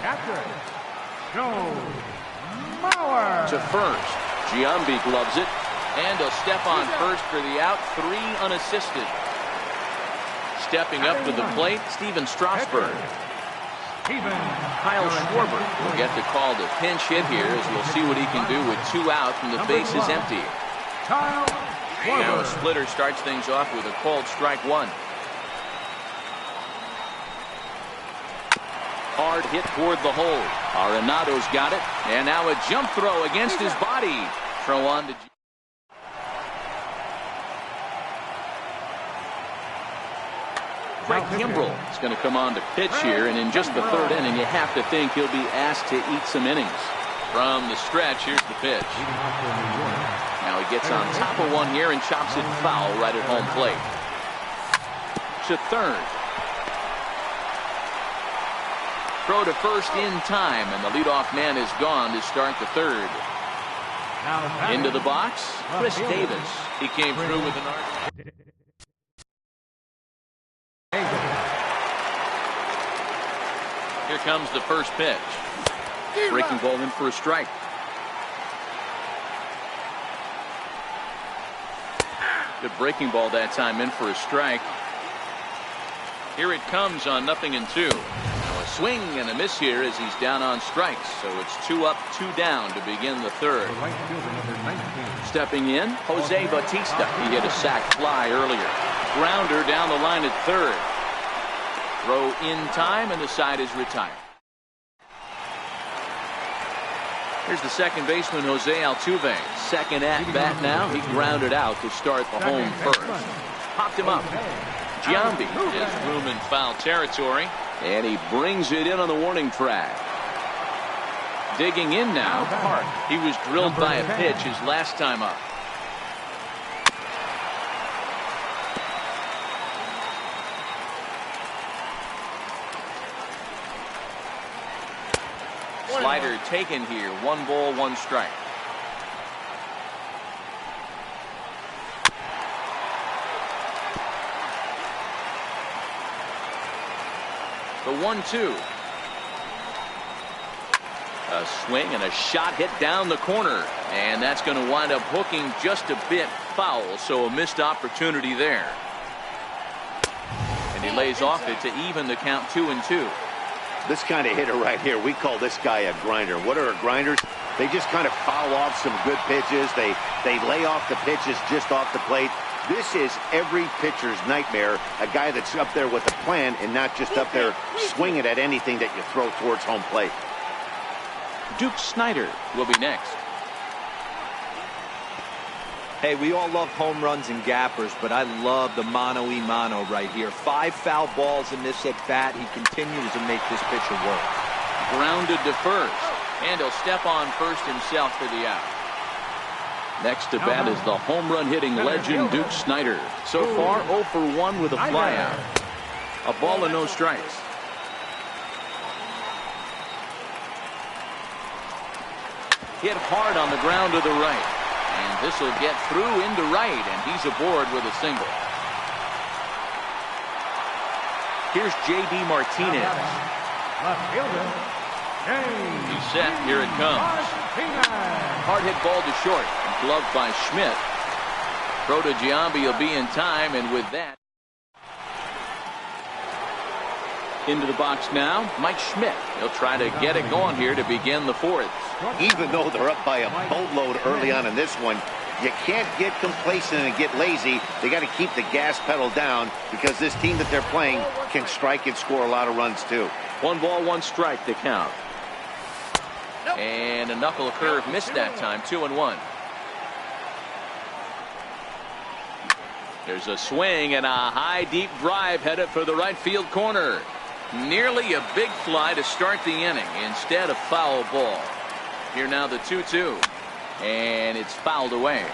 To first. Giambi gloves it. And a step on first for the out. 3 unassisted. Stepping up to the plate, Steven Strasburg. Kyle Schwarber will get the call to pinch hit here as we'll see what he can do with 2 out and the base is empty. Now a splitter starts things off with a called strike one. Hard hit toward the hole. Arenado's got it. And now a jump throw against his body. Throw on to Craig Kimbrell is going to come on to pitch here, and in just the third inning, you have to think he'll be asked to eat some innings. From the stretch, here's the pitch. Now he gets on top of one here and chops it foul right at home plate. To third. Throw to first in time, and the leadoff man is gone to start the third. Into the box, Chris Davis. He came through with an arc. Here comes the first pitch. Breaking ball in for a strike. Good breaking ball that time, in for a strike. Here it comes on 0-2. Now a swing and a miss here as he's down on strikes. So it's 2 up, 2 down to begin the third. Stepping in, Jose Bautista. He hit a sac fly earlier. Grounder down the line at third. Throw in time, and the side is retired. Here's the second baseman, Jose Altuve. Second at bat now. He grounded out to start the home first. Popped him up. Giambi has room in foul territory, and he brings it in on the warning track. Digging in now, Park. He was drilled by a pitch his last time up. Slider taken here. 1 ball, 1 strike. The 1-2. A swing and a shot hit down the corner. And that's going to wind up hooking just a bit foul. So a missed opportunity there. And he lays off it to even the count 2-2. This kind of hitter right here, we call this guy a grinder. What are grinders? They just kind of foul off some good pitches. They lay off the pitches just off the plate. This is every pitcher's nightmare, a guy that's up there with a plan and not just up there swinging at anything that you throw towards home plate. Duke Snider will be next. Hey, we all love home runs and gappers, but I love the mano-a-mano right here. 5 foul balls in this at-bat. He continues to make this pitcher work. Grounded to first, and he'll step on first himself for the out. Next to bat is the home run hitting legend Duke Snider. So far 0 for 1 with a flyout. A ball and no strikes. Hit hard on the ground to the right. And this will get through into right, and he's aboard with a single. Here's J.D. Martinez. He's set. Here it comes. Hard hit ball to short. Gloved by Schmidt. Throw to Giambi will be in time, and with that. Into the box now, Mike Schmidt. He'll try to get it going here to begin the fourth. Even though they're up by a boatload early on in this one, you can't get complacent and get lazy. They got to keep the gas pedal down because this team that they're playing can strike and score a lot of runs too. 1 ball, 1 strike to count. And a knuckle curve missed that time. 2-1. There's a swing and a high deep drive headed for the right field corner. Nearly a big fly to start the inning. Instead a foul ball. Here now the 2-2. And it's fouled away.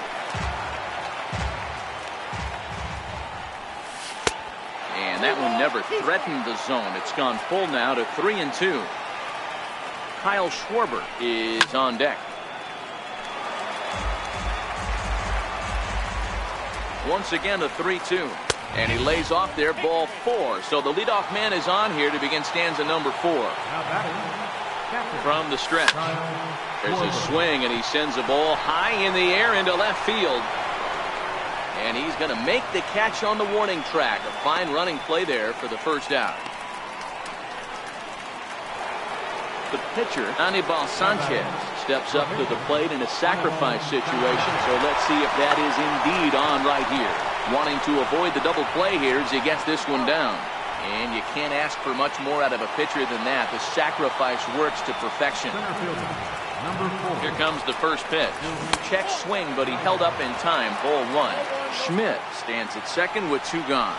And that one never threatened the zone. It's gone full now to 3-2. Kyle Schwarber is on deck. Once again a 3-2. And he lays off there, ball 4. So the leadoff man is on here to begin stanza number 4. From the stretch. There's a swing, and he sends a ball high in the air into left field. And he's going to make the catch on the warning track. A fine running play there for the first out. The pitcher, Anibal Sanchez, steps up to the plate in a sacrifice situation, so let's see if that is indeed on right here. Wanting to avoid the double play here as he gets this one down. And you can't ask for much more out of a pitcher than that. The sacrifice works to perfection. Here comes the first pitch. Check swing, but he held up in time. Ball one. Schmidt stands at second with two gone.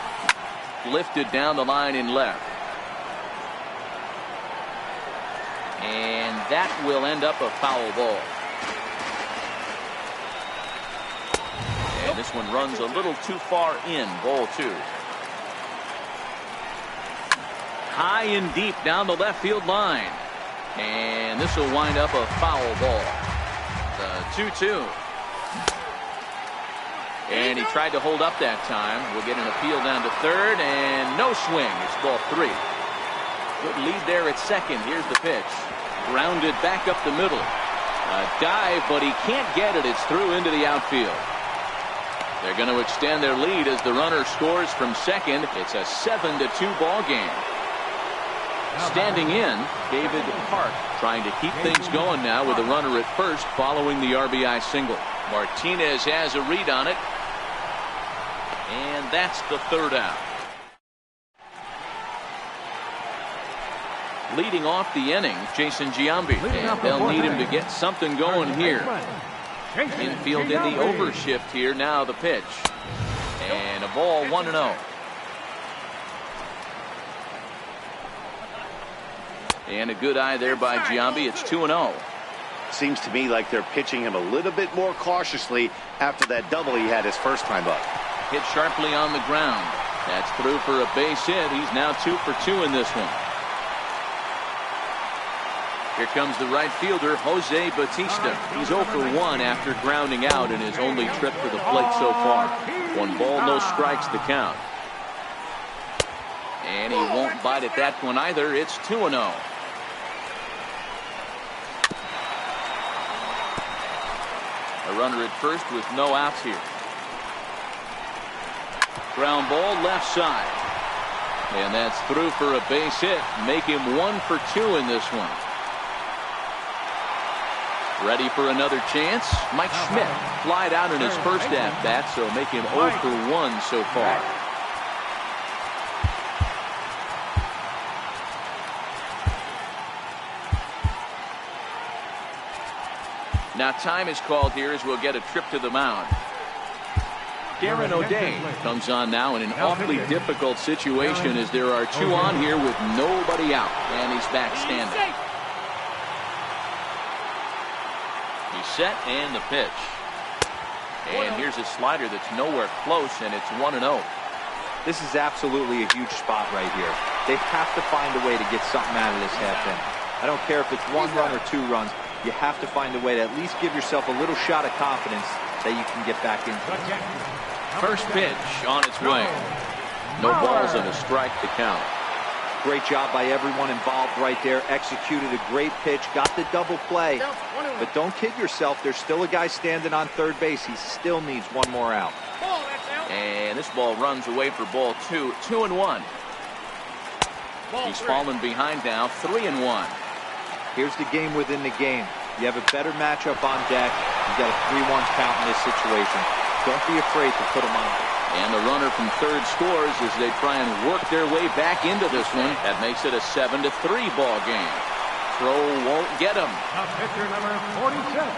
Lifted down the line in left. And that will end up a foul ball. And this one runs a little too far in. Ball two. High and deep down the left field line. And this will wind up a foul ball. The 2-2. And he tried to hold up that time. We'll get an appeal down to third, and no swing. It's ball three. Good lead there at second. Here's the pitch. Grounded back up the middle. A dive, but he can't get it. It's through into the outfield. They're going to extend their lead as the runner scores from second. It's a 7-2 ball game. Standing in, David Park trying to keep things going now with a runner at first following the RBI single. Martinez has a read on it. And that's the third out. Leading off the inning, Jason Giambi. And they'll need him to get something going here. Infield in the overshift here. Now the pitch. And a ball 1-0. And a good eye there by Giambi. It's 2-0. Seems to me like they're pitching him a little bit more cautiously after that double he had his first time up. Hit sharply on the ground. That's through for a base hit. He's now 2 for 2 in this one. Here comes the right fielder, Jose Bautista. He's 0 for 1 after grounding out in his only trip to the plate so far. 1 ball, no strikes the count. And he won't bite at that one either. It's 2-0. A runner at first with no outs here. Ground ball left side. And that's through for a base hit. Make him 1 for 2 in this one. Ready for another chance. Mike Schmidt flied out in his first at bat, so make him 0 for 1 so far. Now time is called here as we'll get a trip to the mound. Darren O'Day comes on now in an awfully difficult situation as there are 2 on here with nobody out. And he's back standing. He's set and the pitch. And here's a slider that's nowhere close, and it's 1-0. This is absolutely a huge spot right here. They have to find a way to get something out of this half inning. I don't care if it's 1 run or 2 runs. You have to find a way to at least give yourself a little shot of confidence that you can get back into it. First pitch on its way. No balls and a strike to count. Great job by everyone involved right there. Executed a great pitch. Got the double play. But don't kid yourself. There's still a guy standing on third base. He still needs 1 more out. And this ball runs away for ball 2. 2-1. He's fallen behind now. 3-1. Here's the game within the game. You have a better matchup on deck. You got a 3-1 count in this situation. Don't be afraid to put them on. And the runner from third scores as they try and work their way back into this one. That makes it a 7-3 ball game. Throw won't get him. Now pitcher number 47,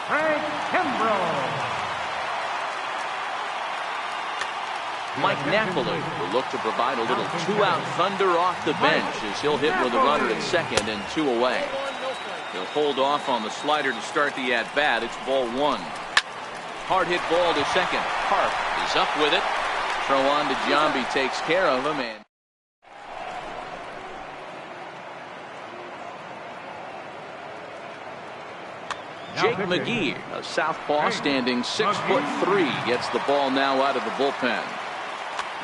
Frank Kimbrough. Mike Napoli will look to provide a little 2-out thunder off the bench as he'll hit with a runner at second and 2 away. He'll hold off on the slider to start the at-bat. It's ball 1. Hard hit ball to second. Park is up with it. Throw on to Giambi takes care of him. And Jake McGee, a southpaw standing 6'3", gets the ball now out of the bullpen.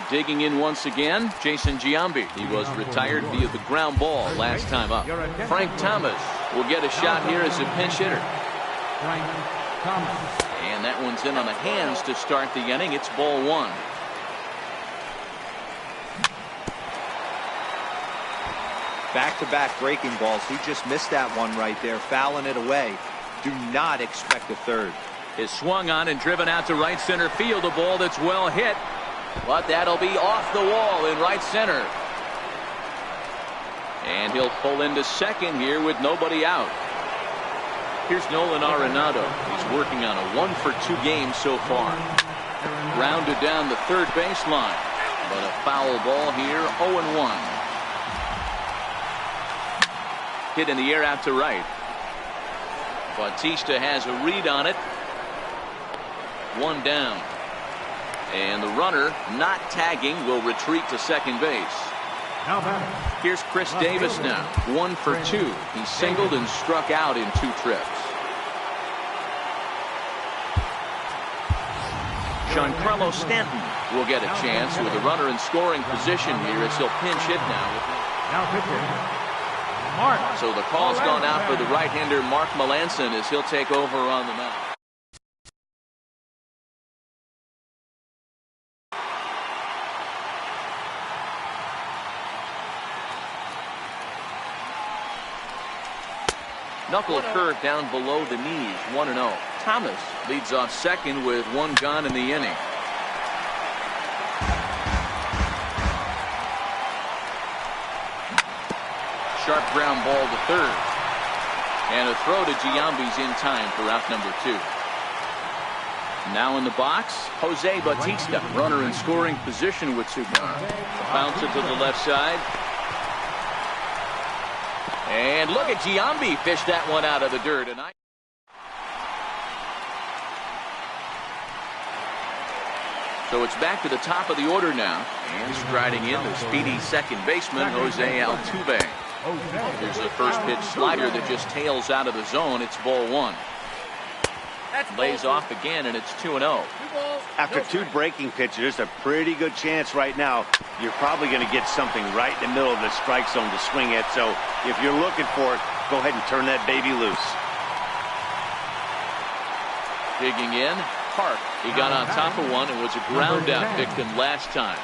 Digging in once again, Jason Giambi. He was retired via the ground ball last time up. Frank Thomas will get a shot here as a pinch hitter. And that one's in on the hands to start the inning. It's ball 1. Back-to-back breaking balls. He just missed that one right there, fouling it away. Do not expect a third. Is swung on and driven out to right center field. A ball that's well hit, but that'll be off the wall in right center. And he'll pull into second here with nobody out. Here's Nolan Arenado. He's working on a 1-for-2 game so far. Grounded down the third baseline, but a foul ball here. 0-1. Hit in the air out to right. Bautista has a read on it. One down. And the runner, not tagging, will retreat to second base. Here's Chris Davis now. 1 for 2. He singled and struck out in 2 trips. Giancarlo Stanton will get a chance with a runner in scoring position here as he'll pinch hit now. So the call's gone out for the right-hander Mark Melancon as he'll take over on the mound. Knuckle curve down below the knees. 1-0. Thomas leads off second with 1 gone in the inning. Sharp ground ball to third. And a throw to Giambi's in time for out number 2. Now in the box, Jose Bautista. Runner in scoring position with Cigar. Bounce it to the left side. And look at Giambi fish that one out of the dirt. And so it's back to the top of the order now. And striding in the speedy second baseman, Jose Altuve. There's a first pitch slider that just tails out of the zone. It's ball 1. Lays off again, and it's 2-0. After 2 breaking pitches, there's a pretty good chance right now you're probably going to get something right in the middle of the strike zone to swing at. So if you're looking for it, go ahead and turn that baby loose. Digging in, Park. He got on top of one and was a ground out victim last time.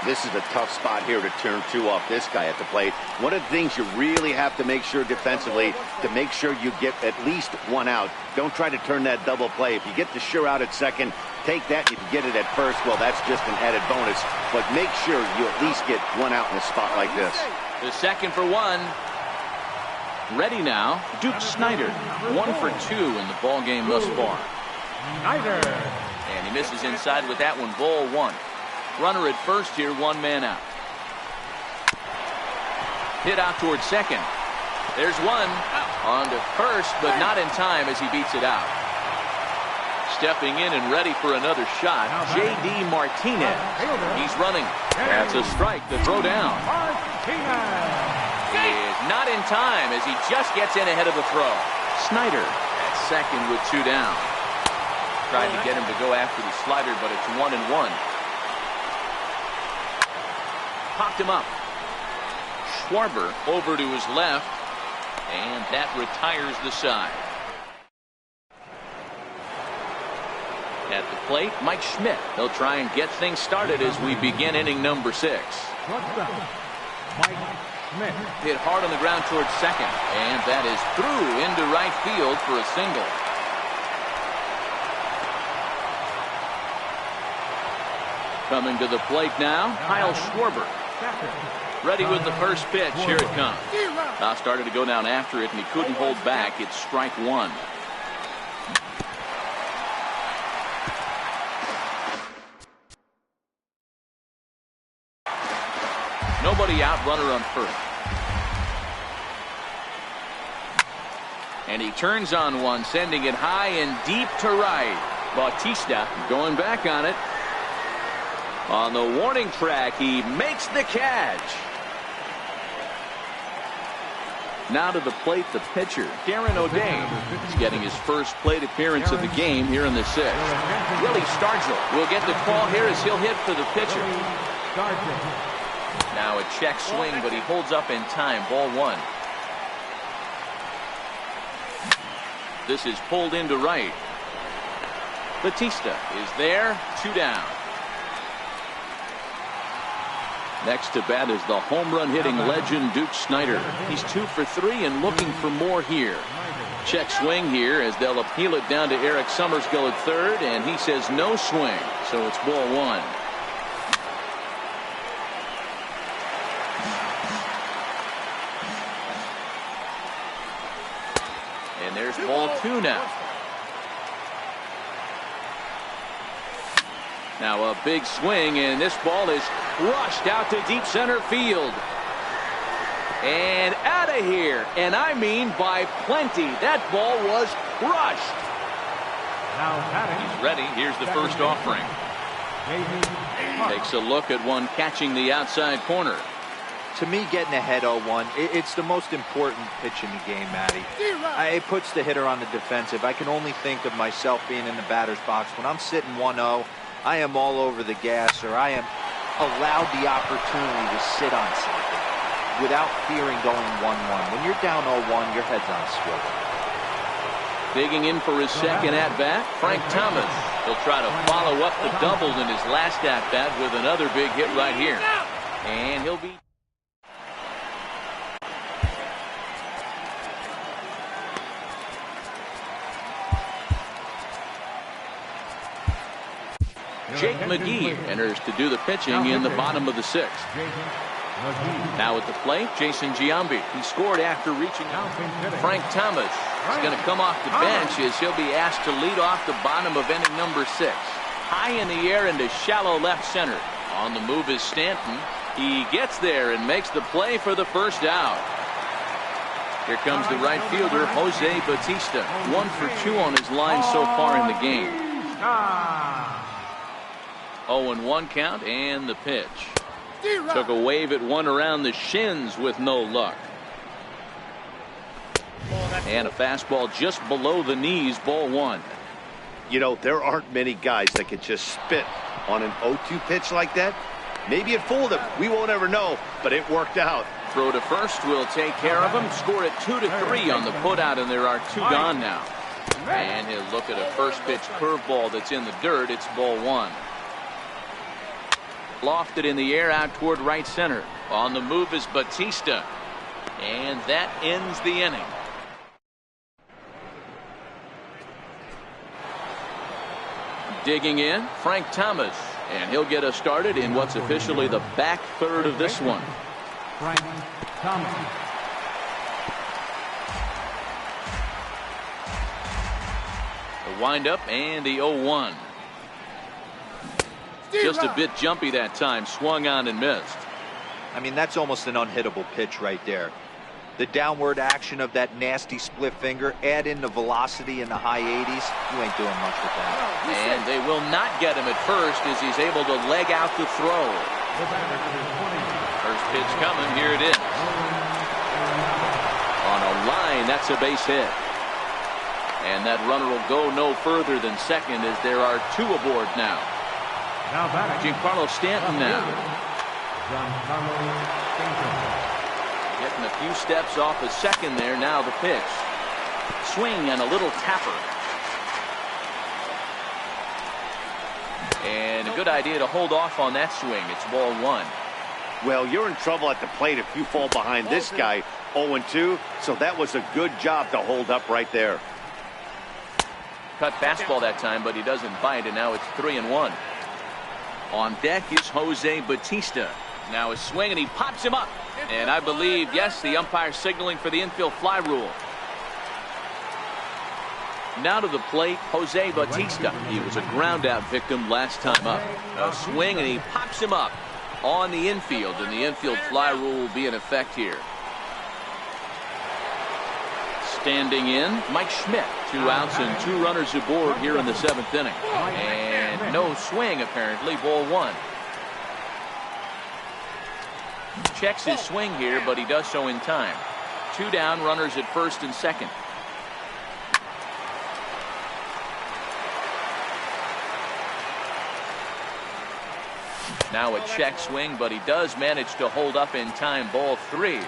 This is a tough spot here to turn 2 off this guy at the plate. One of the things you really have to make sure defensively to make sure you get at least 1 out. Don't try to turn that double play. If you get the sure out at second, take that. If you get it at first, well, that's just an added bonus. But make sure you at least get 1 out in a spot like this. The second for 1. Ready now, Duke Snider. 1 for 2 in the ball game thus far. And he misses inside with that one. Ball 1. Runner at first here, 1 man out. Hit out towards second. There's one on to first, but not in time as he beats it out. Stepping in and ready for another shot, J.D. Martinez. He's running. That's a strike. The throw down. Is not in time as he just gets in ahead of the throw. Snider at second with 2 down. Tried to get him to go after the slider, but it's 1-1. Popped him up. Schwarber over to his left, and that retires the side. At the plate, Mike Schmidt. He'll try and get things started as we begin inning number 6. Hit hard on the ground towards second, and that is through into right field for a single. Coming to the plate now, Kyle Schwarber. Ready with the first pitch. Here it comes. Now started to go down after it, and he couldn't hold back. It's strike 1. Nobody out, runner on first. And he turns on one, sending it high and deep to right. Bautista going back on it. On the warning track, he makes the catch. Now to the plate, the pitcher, Darren O'Day. He's getting his first plate appearance of the game here in the 6th. Willie Stargell will get the call here as he'll hit for the pitcher. Now a check swing, but he holds up in time. Ball 1. This is pulled into right. Bautista is there. 2 down. Next to bat is the home run hitting legend Duke Snider. He's 2 for 3 and looking for more here. Check swing here as they'll appeal it down to Eric Summerskill at third, and he says no swing, so it's ball 1. And there's ball 2 now. Now a big swing, and this ball is rushed out to deep center field. And out of here, and I mean by plenty. That ball was crushed. He's ready. Here's the first offering. Takes a look at one catching the outside corner. To me, getting ahead 0-1, it's the most important pitch in the game, Matty. It puts the hitter on the defensive. I can only think of myself being in the batter's box. When I'm sitting 1-0, I am all over the gas, or I am allowed the opportunity to sit on something without fearing going 1-1. When you're down 0-1, your head's on a swivel. Digging in for his second at-bat, Frank Thomas. He'll try to follow up the double in his last at-bat with another big hit right here. And he'll be... Jake McGee enters to do the pitching in the bottom of the 6th. Now at the plate, Jason Giambi. He scored after reaching out. Frank Thomas is going to come off the bench as he'll be asked to lead off the bottom of inning number 6. High in the air into shallow left center. On the move is Stanton. He gets there and makes the play for the first out. Here comes the right fielder, Jose Bautista. 1 for 2 on his line so far in the game. 0-1 count, and the pitch. Took a wave at one around the shins with no luck. And a fastball just below the knees, ball 1. You know, there aren't many guys that can just spit on an 0-2 pitch like that. Maybe it fooled him. We won't ever know, but it worked out. Throw to first will take care of him. Score it 2-3 on the putout, and there are 2 gone now. And he'll look at a first pitch curveball that's in the dirt. It's ball 1. Lofted in the air out toward right center. On the move is Bautista. And that ends the inning. Digging in, Frank Thomas. And he'll get us started in what's officially the back third of this one. Frank Thomas. The windup and the 0-1. Just a bit jumpy that time. Swung on and missed. I mean, that's almost an unhittable pitch right there. The downward action of that nasty split finger, add in the velocity in the high 80s, you ain't doing much with that. And they will not get him at first as he's able to leg out the throw. First pitch coming. Here it is. On a line, that's a base hit. And that runner will go no further than second as there are 2 aboard now. Giancarlo Stanton now. Getting a few steps off of second there. Now the pitch. Swing and a little tapper. And a good idea to hold off on that swing. It's ball 1. Well, you're in trouble at the plate if you fall behind this guy 0-2. So that was a good job to hold up right there. Cut fastball that time, but he doesn't bite, and now it's 3-1. On deck is Jose Bautista. Now a swing, and he pops him up. And I believe, yes, the umpire signaling for the infield fly rule. Now to the plate, Jose Bautista. He was a ground out victim last time up. A swing, and he pops him up on the infield, and the infield fly rule will be in effect here. Standing in, Mike Schmidt. 2 outs and 2 runners aboard here in the 7th inning. And no swing, apparently. Ball 1. Checks his swing here, but he does so in time. 2 down, runners at first and second. Now a check swing, but he does manage to hold up in time. Ball 3.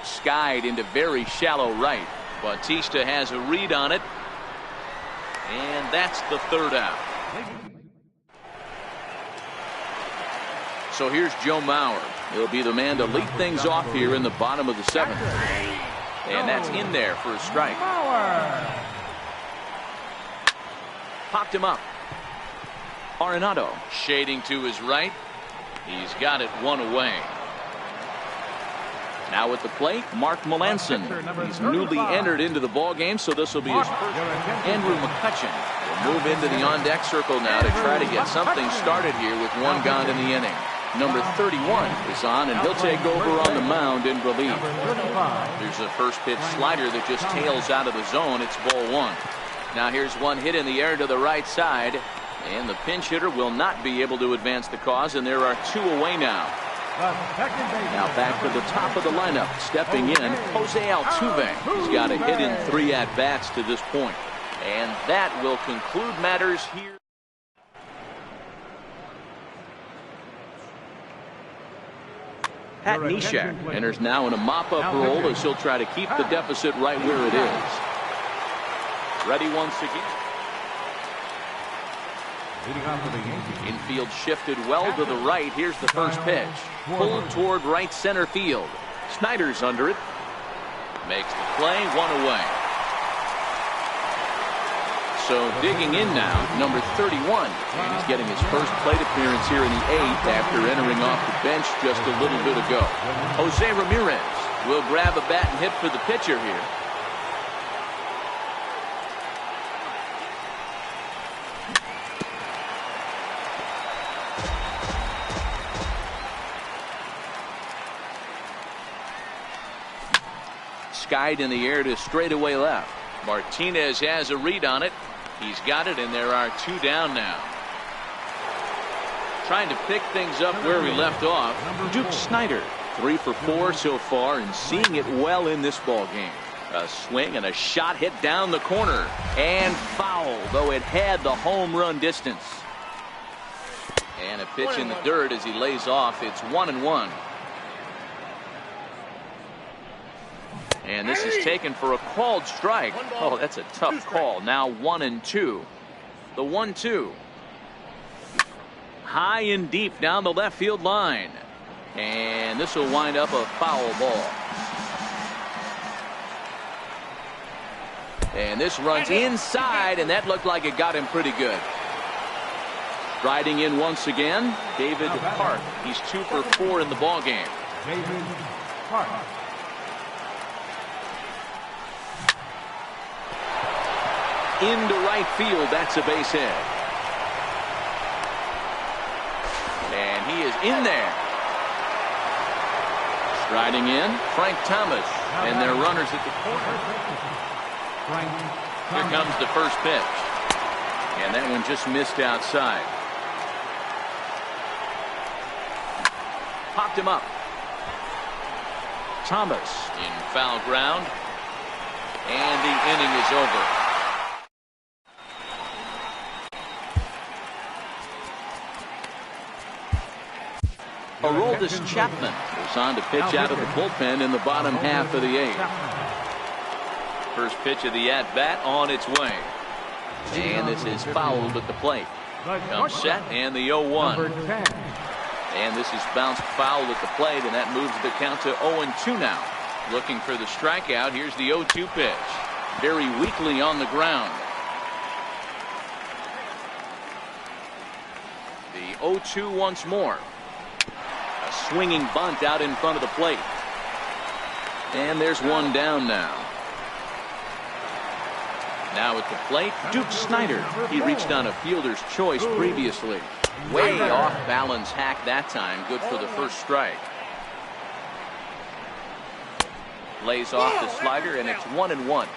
Skied into very shallow right. Bautista has a read on it. And that's the 3rd out. So here's Joe Mauer. He'll be the man to lead things off here in the bottom of the 7th. And that's in there for a strike. Popped him up. Arenado shading to his right. He's got it one away. Now at the plate, Mark Melanson. He's newly entered into the ball game, so this will be his first. Andrew McCutcheon will move into the on-deck circle now to try to get something started here with one gone in the inning. Number 31 is on, and he'll take over on the mound in relief. There's a first pitch slider that just tails out of the zone. It's ball 1. Now here's one hit in the air to the right side, and the pinch hitter will not be able to advance the cause, and there are 2 away now. Now back to the top of the lineup, stepping in, Jose Altuve. He's got a hit in 3 at-bats to this point. And that will conclude matters here. Pat Neshek enters now in a mop-up role as he'll try to keep the deficit right where it is. Ready once again. Infield shifted well to the right. Here's the first pitch. Pulled toward right center field. Snyder's under it. Makes the play, 1 away. So digging in now, number 31. And he's getting his first plate appearance here in the 8th after entering off the bench just a little bit ago. Jose Ramirez will grab a bat and hit for the pitcher here. Skied in the air to straightaway left. Martinez has a read on it. He's got it, and there are 2 down now. Trying to pick things up where we left off. Duke Snider, 3 for 4 so far, and seeing it well in this ball game. A swing and a shot hit down the corner, and foul, though it had the home run distance. And a pitch in the dirt as he lays off. It's 1-1. And this is taken for a called strike. Oh, that's a tough call. Now 1-2. The 1-2. High and deep down the left field line. And this will wind up a foul ball. And this runs inside, and that looked like it got him pretty good. Riding in once again, David Hart. He's 2 for 4 in the ball game. David Hart. Into right field, that's a base hit. And he is in there. Striding in, Frank Thomas. And their runners at the corner. Here comes the first pitch. And that one just missed outside. Popped him up. Thomas in foul ground. And the inning is over. Aroldis Chapman is on to pitch out of the bullpen in the bottom half of the 8th. First pitch of the at-bat on its way. And this is fouled at the plate. Comes set and the 0-1. And this is bounced foul at the plate, and that moves the count to 0-2 now. Looking for the strikeout. Here's the 0-2 pitch. Very weakly on the ground. The 0-2 once more. Swinging bunt out in front of the plate. And there's one down now. Now at the plate, Duke Snider. He reached on a fielder's choice previously. Way off balance hack that time. Good for the first strike. Lays off the slider, and it's 1-1.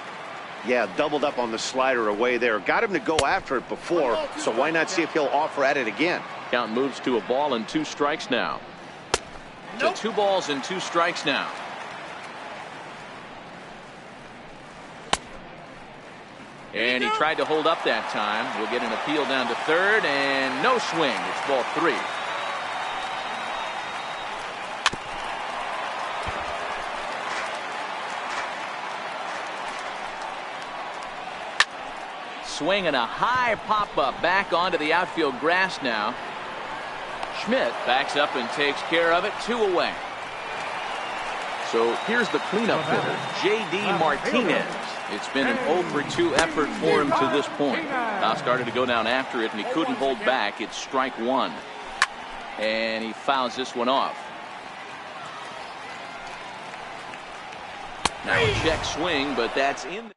Yeah, doubled up on the slider away there. Got him to go after it before, so why not see if he'll offer at it again? Count moves to a ball and 2 strikes now. So 2 balls and 2 strikes now. And he tried to hold up that time. We'll get an appeal down to third, and no swing. It's ball 3. Swing and a high pop-up back onto the outfield grass now. Schmidt backs up and takes care of it. 2 away. So here's the cleanup hitter, J.D. Martinez. It's been an 0-for-2 effort for him to this point. Now started to go down after it, and he couldn't hold back. It's strike 1. And he fouls this one off. Now a check swing, but that's in.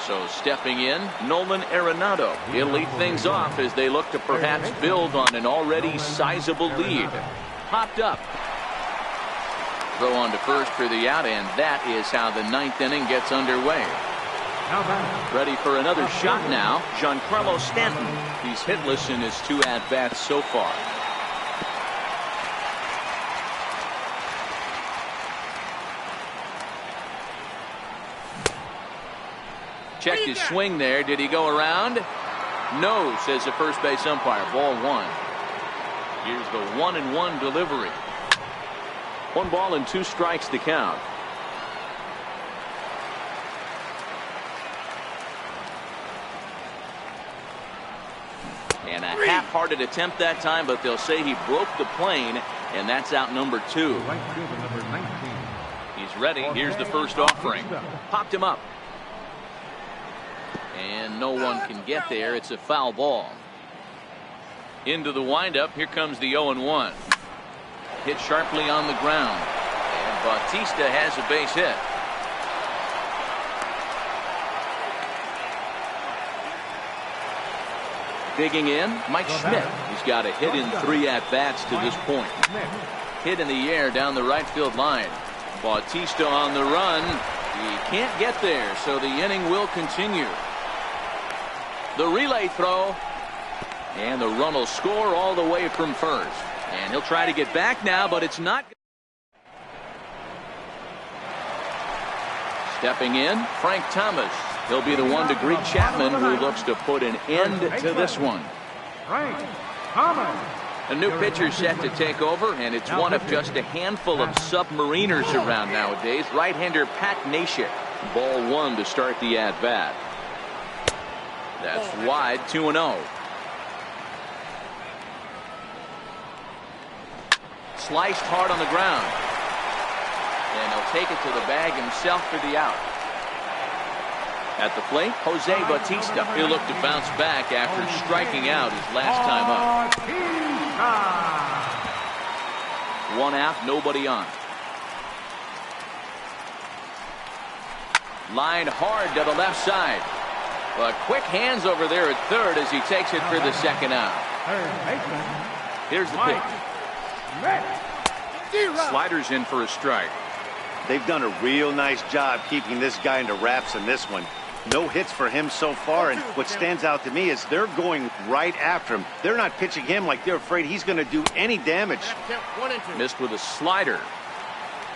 So stepping in, Nolan Arenado. He'll lead things off as they look to perhaps build on an already sizable lead. Popped up. Throw on to first for the out, and that is how the 9th inning gets underway. Ready for another shot now, Giancarlo Stanton. He's hitless in his 2 at-bats so far. Checked his swing there. Did he go around? No, says the first base umpire. Ball 1. Here's the 1-1 delivery. 1 ball and 2 strikes to count. And a half-hearted attempt that time, but they'll say he broke the plane, and that's out number 2. He's ready. Here's the first offering. Popped him up. And no one can get there. It's a foul ball. Into the windup. Here comes the 0-1. Hit sharply on the ground. And Bautista has a base hit. Digging in, Mike Schmidt. He's got a hit in 3 at-bats to this point. Hit in the air down the right field line. Bautista on the run. He can't get there, so the inning will continue. The relay throw. And the run will score all the way from first. And he'll try to get back now, but it's not. Stepping in, Frank Thomas. He'll be the one to greet Chapman, who looks to put an end to this one. Frank Thomas. A new pitcher set to take over, and it's one of just a handful of submariners around nowadays. Right-hander Pat Neshek. Ball 1 to start the at-bat. That's wide, 2-0. Sliced hard on the ground. And he'll take it to the bag himself for the out. At the plate, Jose Bautista. He'll look to bounce back after striking out his last time up. 1 out, nobody on. Line hard to the left side. But quick hands over there at third as he takes it for the second out. Here's the pitch. Sliders in for a strike. They've done a real nice job keeping this guy into wraps in this one. No hits for him so far, and what stands out to me is they're going right after him. They're not pitching him like they're afraid he's going to do any damage. Missed with a slider.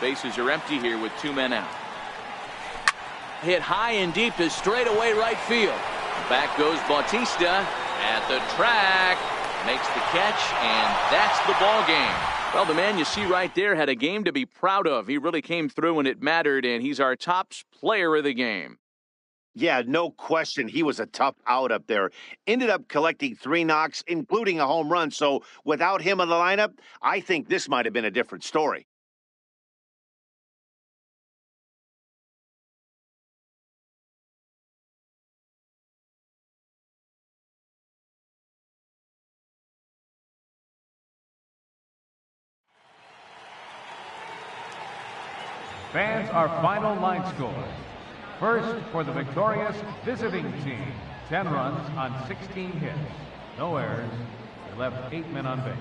Bases are empty here with 2 men out. Hit high and deep to straightaway right field. Back goes Bautista at the track. Makes the catch, and that's the ball game. Well, the man you see right there had a game to be proud of. He really came through when it mattered, and he's our top player of the game. Yeah, no question. He was a tough out up there. Ended up collecting 3 knocks, including a home run. So without him in the lineup, I think this might have been a different story. Fans, our final line score. First, for the victorious visiting team, 10 runs on 16 hits. No errors. They left 8 men on base.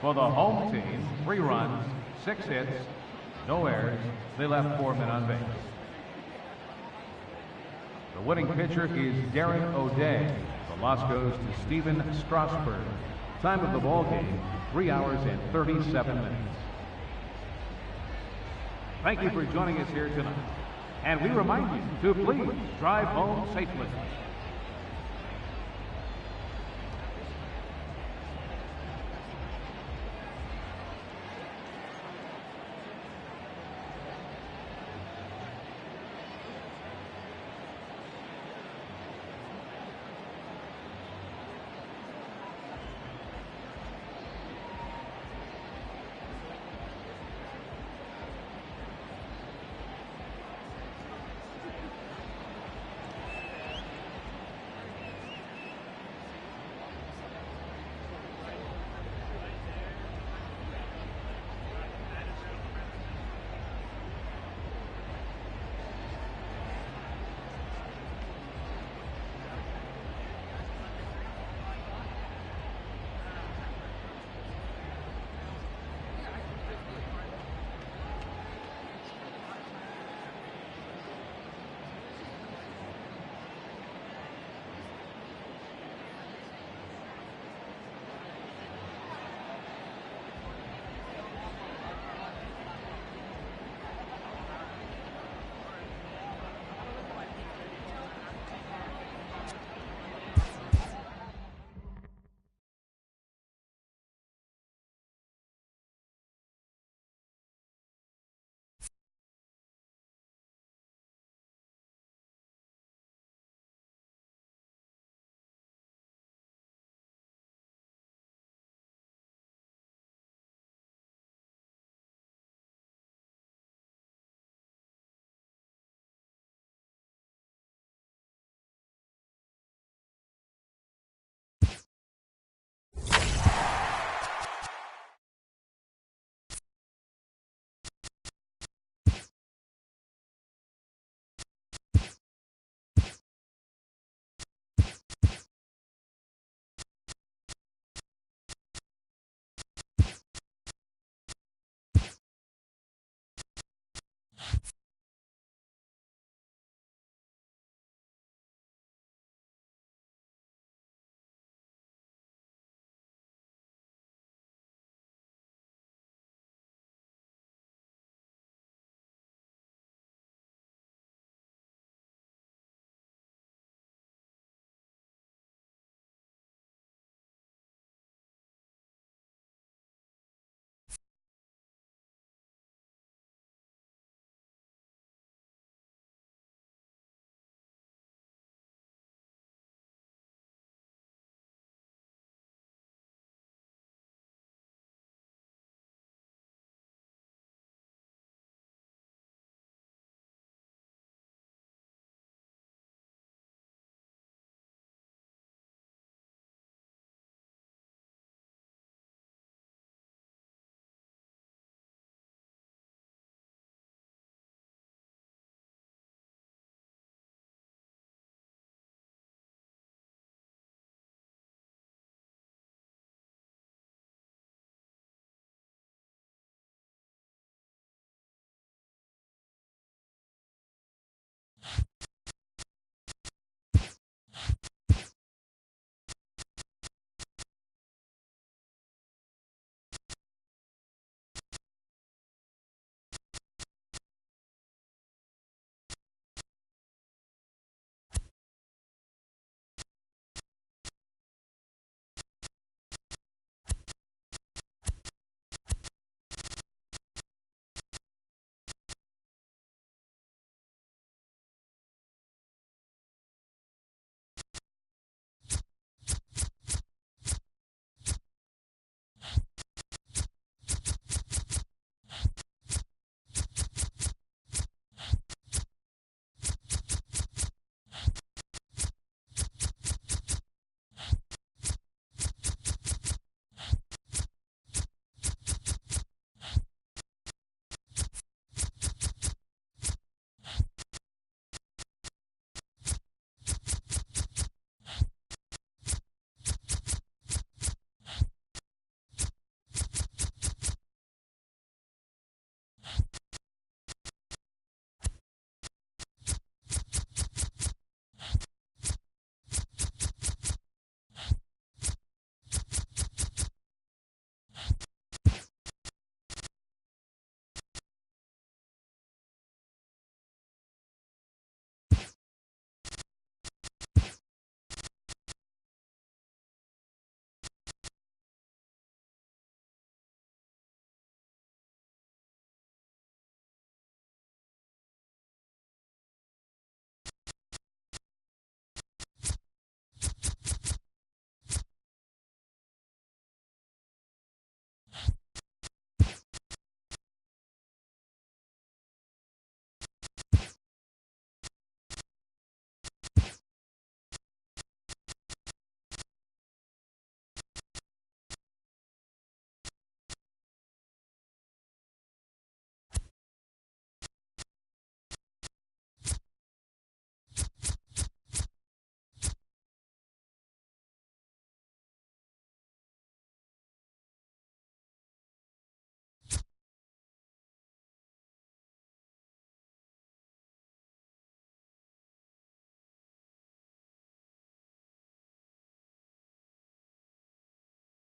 For the home team, 3 runs, 6 hits, no errors. They left 4 men on base. The winning pitcher is Darren O'Day. The loss goes to Steven Strasburg. Time of the ball game, 3 hours and 37 minutes. Thank you for joining us here tonight. And we remind you to please drive home safely.